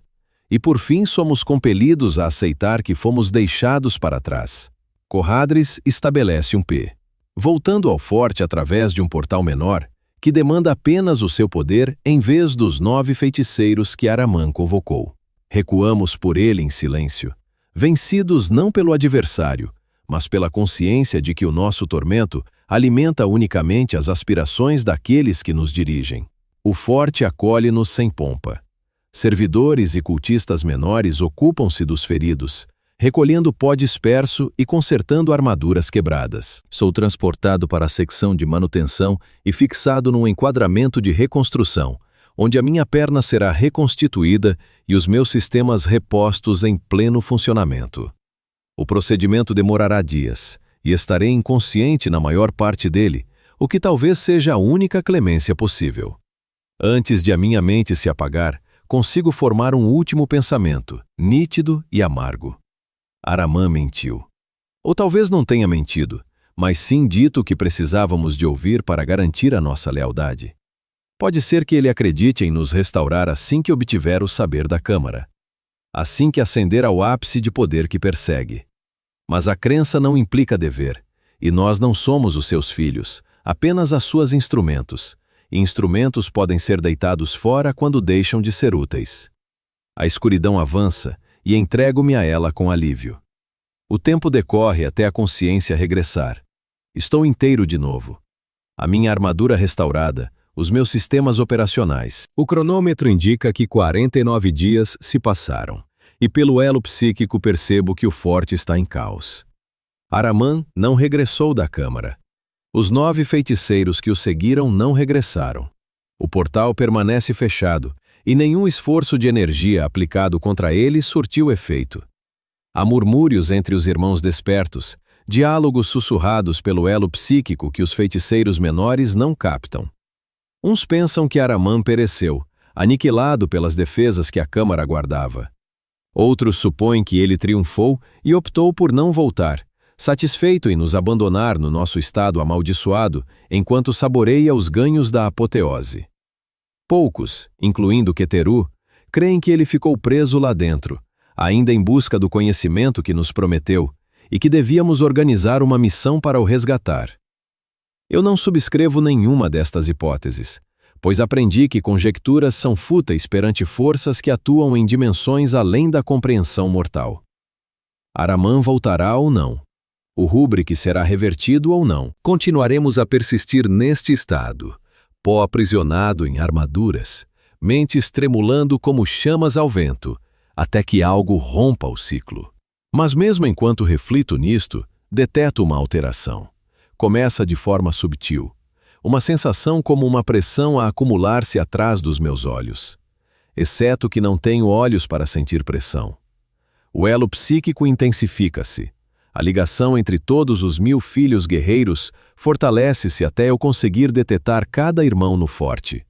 e por fim somos compelidos a aceitar que fomos deixados para trás. Corhadris estabelece um P. Voltando ao forte através de um portal menor, que demanda apenas o seu poder em vez dos 9 feiticeiros que Ahriman convocou. Recuamos por ele em silêncio, vencidos não pelo adversário, mas pela consciência de que o nosso tormento alimenta unicamente as aspirações daqueles que nos dirigem. O forte acolhe-nos sem pompa. Servidores e cultistas menores ocupam-se dos feridos, recolhendo pó disperso e consertando armaduras quebradas. Sou transportado para a secção de manutenção e fixado num enquadramento de reconstrução, onde a minha perna será reconstituída e os meus sistemas repostos em pleno funcionamento. O procedimento demorará dias, e estarei inconsciente na maior parte dele, o que talvez seja a única clemência possível. Antes de a minha mente se apagar, consigo formar um último pensamento, nítido e amargo. Ahriman mentiu. Ou talvez não tenha mentido, mas sim dito o que precisávamos de ouvir para garantir a nossa lealdade. Pode ser que ele acredite em nos restaurar assim que obtiver o saber da Câmara, assim que ascender ao ápice de poder que persegue. Mas a crença não implica dever, e nós não somos os seus filhos, apenas as suas instrumentos, e instrumentos podem ser deitados fora quando deixam de ser úteis. A escuridão avança, e entrego-me a ela com alívio. O tempo decorre até a consciência regressar. Estou inteiro de novo. A minha armadura restaurada, os meus sistemas operacionais. O cronômetro indica que 49 dias se passaram, e pelo elo psíquico percebo que o forte está em caos. Araman não regressou da câmara. Os 9 feiticeiros que o seguiram não regressaram. O portal permanece fechado, e nenhum esforço de energia aplicado contra ele surtiu efeito. Há murmúrios entre os irmãos despertos, diálogos sussurrados pelo elo psíquico que os feiticeiros menores não captam. Uns pensam que Araman pereceu, aniquilado pelas defesas que a Câmara guardava. Outros supõem que ele triunfou e optou por não voltar, satisfeito em nos abandonar no nosso estado amaldiçoado, enquanto saboreia os ganhos da apoteose. Poucos, incluindo Keteru, creem que ele ficou preso lá dentro, ainda em busca do conhecimento que nos prometeu, e que devíamos organizar uma missão para o resgatar. Eu não subscrevo nenhuma destas hipóteses, pois aprendi que conjecturas são fúteis perante forças que atuam em dimensões além da compreensão mortal. Araman voltará ou não? O Rubric será revertido ou não? Continuaremos a persistir neste estado, pó aprisionado em armaduras, mentes tremulando como chamas ao vento, até que algo rompa o ciclo. Mas mesmo enquanto reflito nisto, deteto uma alteração. Começa de forma subtil, uma sensação como uma pressão a acumular-se atrás dos meus olhos. Exceto que não tenho olhos para sentir pressão. O elo psíquico intensifica-se. A ligação entre todos os 1000 filhos guerreiros fortalece-se até eu conseguir detetar cada irmão no forte.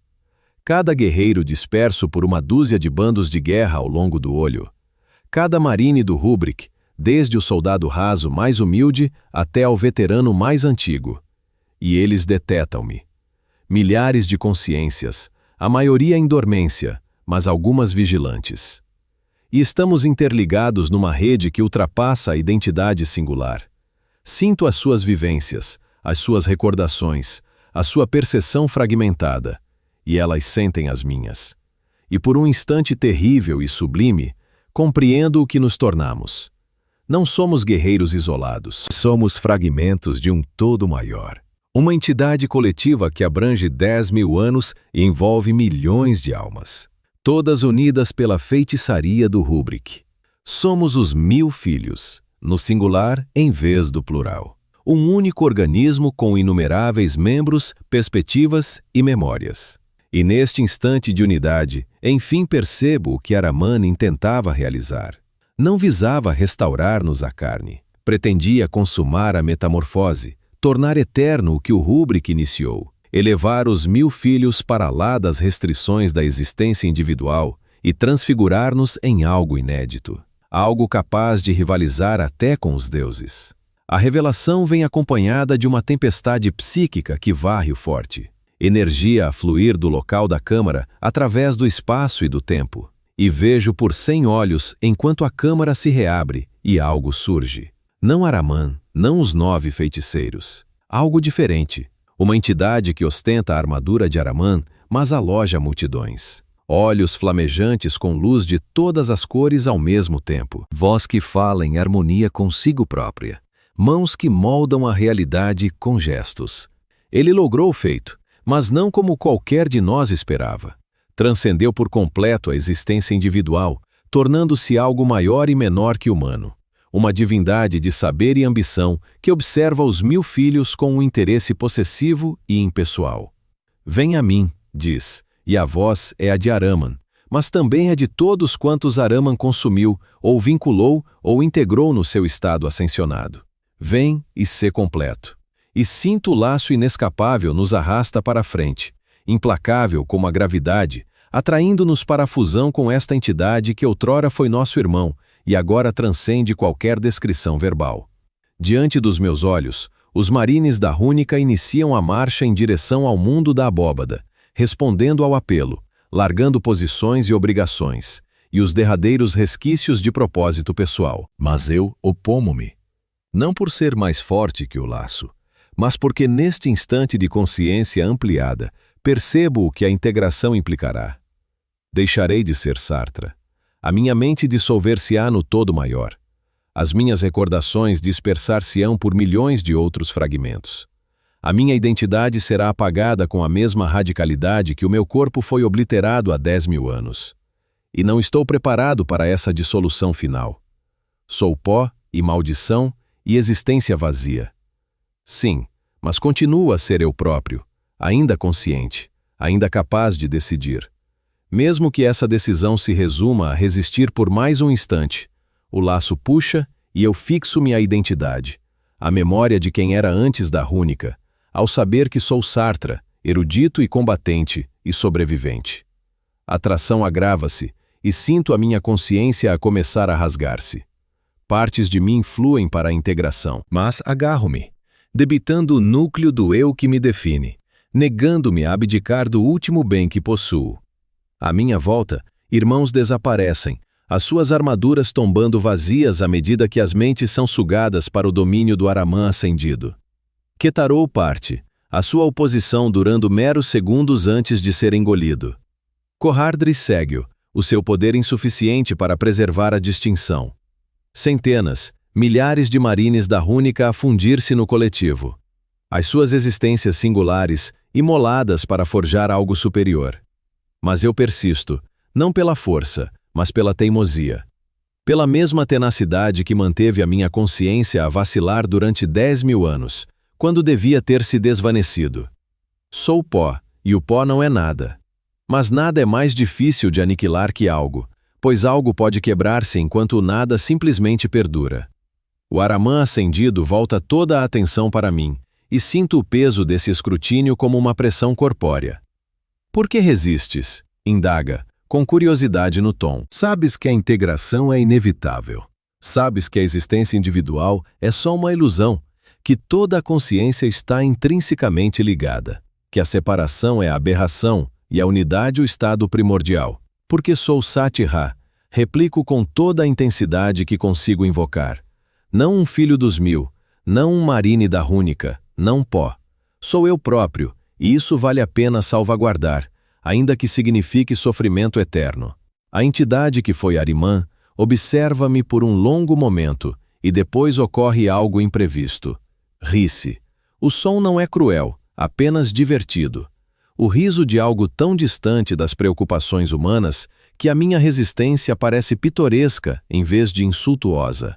Cada guerreiro disperso por uma dúzia de bandos de guerra ao longo do olho. Cada marine do Rubric, desde o soldado raso mais humilde até ao veterano mais antigo. E eles detetam-me. Milhares de consciências, a maioria em dormência, mas algumas vigilantes. E estamos interligados numa rede que ultrapassa a identidade singular. Sinto as suas vivências, as suas recordações, a sua percepção fragmentada, e elas sentem as minhas. E por um instante terrível e sublime, compreendo o que nos tornamos. Não somos guerreiros isolados. Somos fragmentos de um todo maior. Uma entidade coletiva que abrange 10.000 anos e envolve milhões de almas. Todas unidas pela feitiçaria do Rubric. Somos os 1000 filhos, no singular em vez do plural. Um único organismo com inumeráveis membros, perspectivas e memórias. E neste instante de unidade, enfim percebo o que Araman intentava realizar. Não visava restaurar-nos a carne. Pretendia consumar a metamorfose, tornar eterno o que o Rubric iniciou, elevar os 1000 filhos para lá das restrições da existência individual e transfigurar-nos em algo inédito, algo capaz de rivalizar até com os deuses. A revelação vem acompanhada de uma tempestade psíquica que varre o forte, energia a fluir do local da câmara através do espaço e do tempo. E vejo por 100 olhos enquanto a câmara se reabre e algo surge. Não Araman, não os 9 feiticeiros. Algo diferente. Uma entidade que ostenta a armadura de Araman, mas aloja multidões. Olhos flamejantes com luz de todas as cores ao mesmo tempo. Voz que fala em harmonia consigo própria. Mãos que moldam a realidade com gestos. Ele logrou o feito, mas não como qualquer de nós esperava. Transcendeu por completo a existência individual, tornando-se algo maior e menor que humano. Uma divindade de saber e ambição que observa os 1000 filhos com um interesse possessivo e impessoal. Vem a mim, diz, e a voz é a de Araman, mas também é de todos quantos Araman consumiu, ou vinculou, ou integrou no seu estado ascensionado. Vem e sê completo. E sinto o laço inescapável nos arrasta para a frente, implacável como a gravidade, atraindo-nos para a fusão com esta entidade que outrora foi nosso irmão e agora transcende qualquer descrição verbal. Diante dos meus olhos, Os marines da Rúnica iniciam a marcha em direção ao mundo da abóbada, respondendo ao apelo, largando posições e obrigações, e os derradeiros resquícios de propósito pessoal. Mas eu opomo-me, não por ser mais forte que o laço, mas porque neste instante de consciência ampliada, percebo o que a integração implicará. Deixarei de ser Sartre. A minha mente dissolver-se-á no todo maior. As minhas recordações dispersar-se-ão por milhões de outros fragmentos. A minha identidade será apagada com a mesma radicalidade que o meu corpo foi obliterado há 10.000 anos. E não estou preparado para essa dissolução final. Sou pó e maldição e existência vazia. Sim, mas continuo a ser eu próprio, ainda consciente, ainda capaz de decidir. Mesmo que essa decisão se resuma a resistir por mais um instante, o laço puxa e eu fixo-me à identidade, à memória de quem era antes da Rúnica, ao saber que sou Sartre, erudito e combatente e sobrevivente. A atração agrava-se e sinto a minha consciência a começar a rasgar-se. Partes de mim fluem para a integração, mas agarro-me, debitando o núcleo do eu que me define, negando-me a abdicar do último bem que possuo. À minha volta, irmãos desaparecem, as suas armaduras tombando vazias à medida que as mentes são sugadas para o domínio do Aramã ascendido. Quetarou parte, a sua oposição durando meros segundos antes de ser engolido. Corhardri segue-o, o seu poder insuficiente para preservar a distinção. Centenas, milhares de marines da Rúnica a fundir-se no coletivo. As suas existências singulares, imoladas para forjar algo superior. Mas eu persisto, não pela força, mas pela teimosia. Pela mesma tenacidade que manteve a minha consciência a vacilar durante 10.000 anos, quando devia ter se desvanecido. Sou pó, e o pó não é nada. Mas nada é mais difícil de aniquilar que algo, pois algo pode quebrar-se enquanto o nada simplesmente perdura. O Aramã acendido volta toda a atenção para mim, e sinto o peso desse escrutínio como uma pressão corpórea. Por que resistes? Indaga, com curiosidade no tom. Sabes que a integração é inevitável. Sabes que a existência individual é só uma ilusão, que toda a consciência está intrinsecamente ligada, que a separação é a aberração e a unidade o estado primordial. Porque sou Sati-Ra, replico com toda a intensidade que consigo invocar. Não um filho dos 1000, não um marine da Rúnica, não pó. Sou eu próprio, e isso vale a pena salvaguardar, ainda que signifique sofrimento eterno. A entidade que foi Arimã observa-me por um longo momento, e depois ocorre algo imprevisto. Ri-se. O som não é cruel, apenas divertido. O riso de algo tão distante das preocupações humanas que a minha resistência parece pitoresca em vez de insultuosa.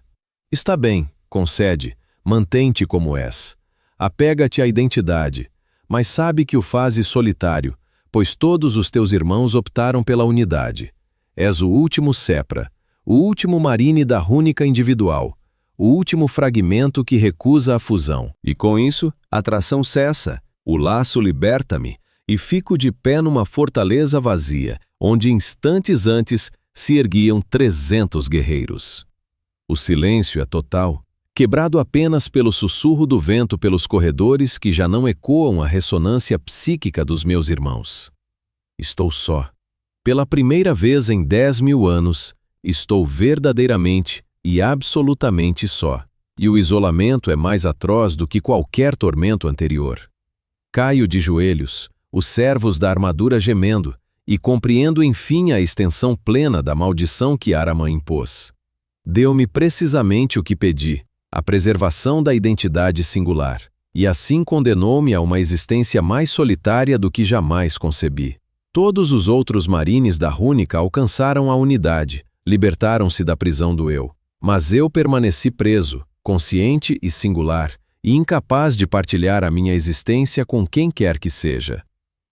Está bem, concede, mantém-te como és. Apega-te à identidade, mas sabe que o fazes solitário, pois todos os teus irmãos optaram pela unidade. És o último Sepra, o último marine da Rúnica individual, o último fragmento que recusa a fusão. E com isso, a atração cessa, o laço liberta-me, e fico de pé numa fortaleza vazia, onde instantes antes se erguiam 300 guerreiros. O silêncio é total, quebrado apenas pelo sussurro do vento pelos corredores que já não ecoam a ressonância psíquica dos meus irmãos. Estou só. Pela primeira vez em 10.000 anos, estou verdadeiramente e absolutamente só. E o isolamento é mais atroz do que qualquer tormento anterior. Caio de joelhos, os servos da armadura gemendo, e compreendo enfim a extensão plena da maldição que Aramã impôs. Deu-me precisamente o que pedi, a preservação da identidade singular, e assim condenou-me a uma existência mais solitária do que jamais concebi. Todos os outros marines da Rúnica alcançaram a unidade, libertaram-se da prisão do eu. Mas eu permaneci preso, consciente e singular, e incapaz de partilhar a minha existência com quem quer que seja.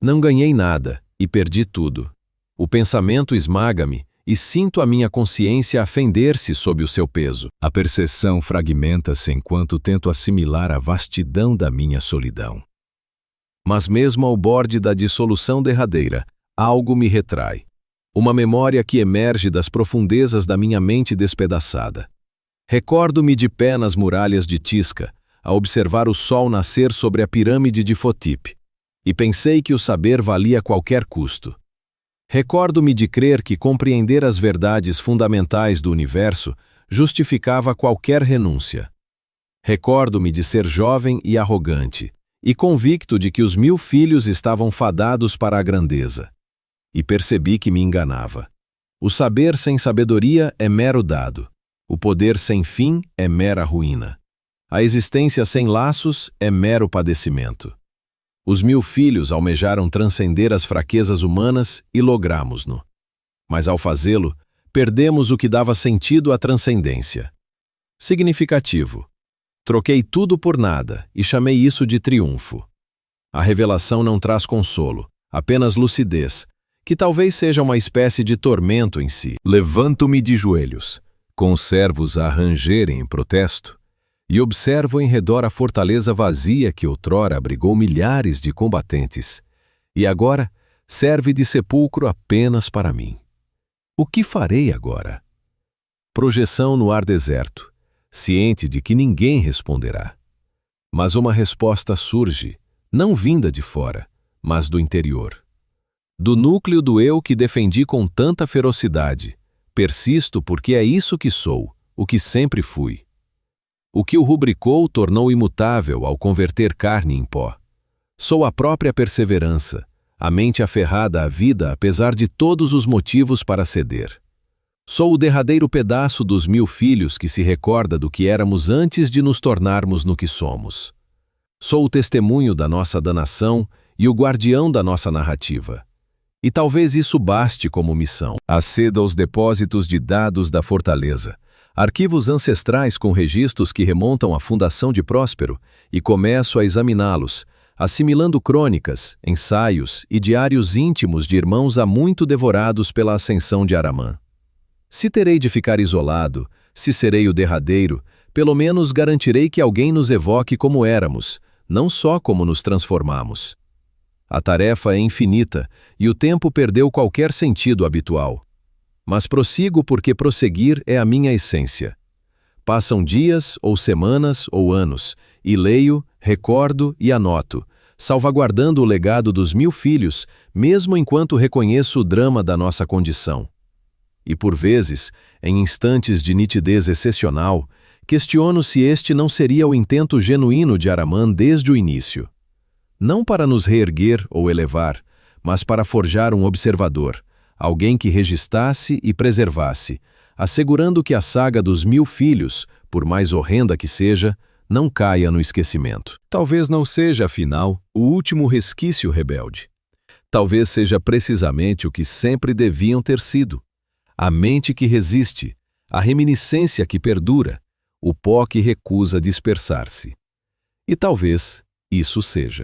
Não ganhei nada, e perdi tudo. O pensamento esmaga-me, e sinto a minha consciência a fender-se sob o seu peso. A percepção fragmenta-se enquanto tento assimilar a vastidão da minha solidão. Mas mesmo ao borde da dissolução derradeira, algo me retrai. Uma memória que emerge das profundezas da minha mente despedaçada. Recordo-me de pé nas muralhas de Tisca, a observar o sol nascer sobre a pirâmide de Fotip, e pensei que o saber valia qualquer custo. Recordo-me de crer que compreender as verdades fundamentais do universo justificava qualquer renúncia. Recordo-me de ser jovem e arrogante, e convicto de que os 1000 filhos estavam fadados para a grandeza. E percebi que me enganava. O saber sem sabedoria é mero dado. O poder sem fim é mera ruína. A existência sem laços é mero padecimento. Os 1000 filhos almejaram transcender as fraquezas humanas e logramos-no. Mas ao fazê-lo, perdemos o que dava sentido à transcendência. Significativo. Troquei tudo por nada e chamei isso de triunfo. A revelação não traz consolo, apenas lucidez, que talvez seja uma espécie de tormento em si. Levanto-me de joelhos, com os servos a rangerem em protesto, e observo em redor a fortaleza vazia que outrora abrigou milhares de combatentes, e agora serve de sepulcro apenas para mim. O que farei agora? Projeção no ar deserto, ciente de que ninguém responderá. Mas uma resposta surge, não vinda de fora, mas do interior. Do núcleo do eu que defendi com tanta ferocidade, persisto porque é isso que sou, o que sempre fui. O que o rubricou tornou imutável ao converter carne em pó. Sou a própria perseverança, a mente aferrada à vida apesar de todos os motivos para ceder. Sou o derradeiro pedaço dos 1000 filhos que se recorda do que éramos antes de nos tornarmos no que somos. Sou o testemunho da nossa danação e o guardião da nossa narrativa. E talvez isso baste como missão. Acedo aos depósitos de dados da fortaleza, arquivos ancestrais com registros que remontam à fundação de Próspero, e começo a examiná-los, assimilando crônicas, ensaios e diários íntimos de irmãos há muito devorados pela ascensão de Aramã. Se terei de ficar isolado, se serei o derradeiro, pelo menos garantirei que alguém nos evoque como éramos, não só como nos transformamos. A tarefa é infinita e o tempo perdeu qualquer sentido habitual. Mas prossigo porque prosseguir é a minha essência. Passam dias, ou semanas, ou anos, e leio, recordo e anoto, salvaguardando o legado dos 1000 filhos, mesmo enquanto reconheço o drama da nossa condição. E por vezes, em instantes de nitidez excepcional, questiono se este não seria o intento genuíno de Aramã desde o início. Não para nos reerguer ou elevar, mas para forjar um observador, alguém que registasse e preservasse, assegurando que a saga dos 1000 filhos, por mais horrenda que seja, não caia no esquecimento. Talvez não seja, afinal, o último resquício rebelde. Talvez seja precisamente o que sempre deviam ter sido. A mente que resiste, a reminiscência que perdura, o pó que recusa dispersar-se. E talvez isso seja.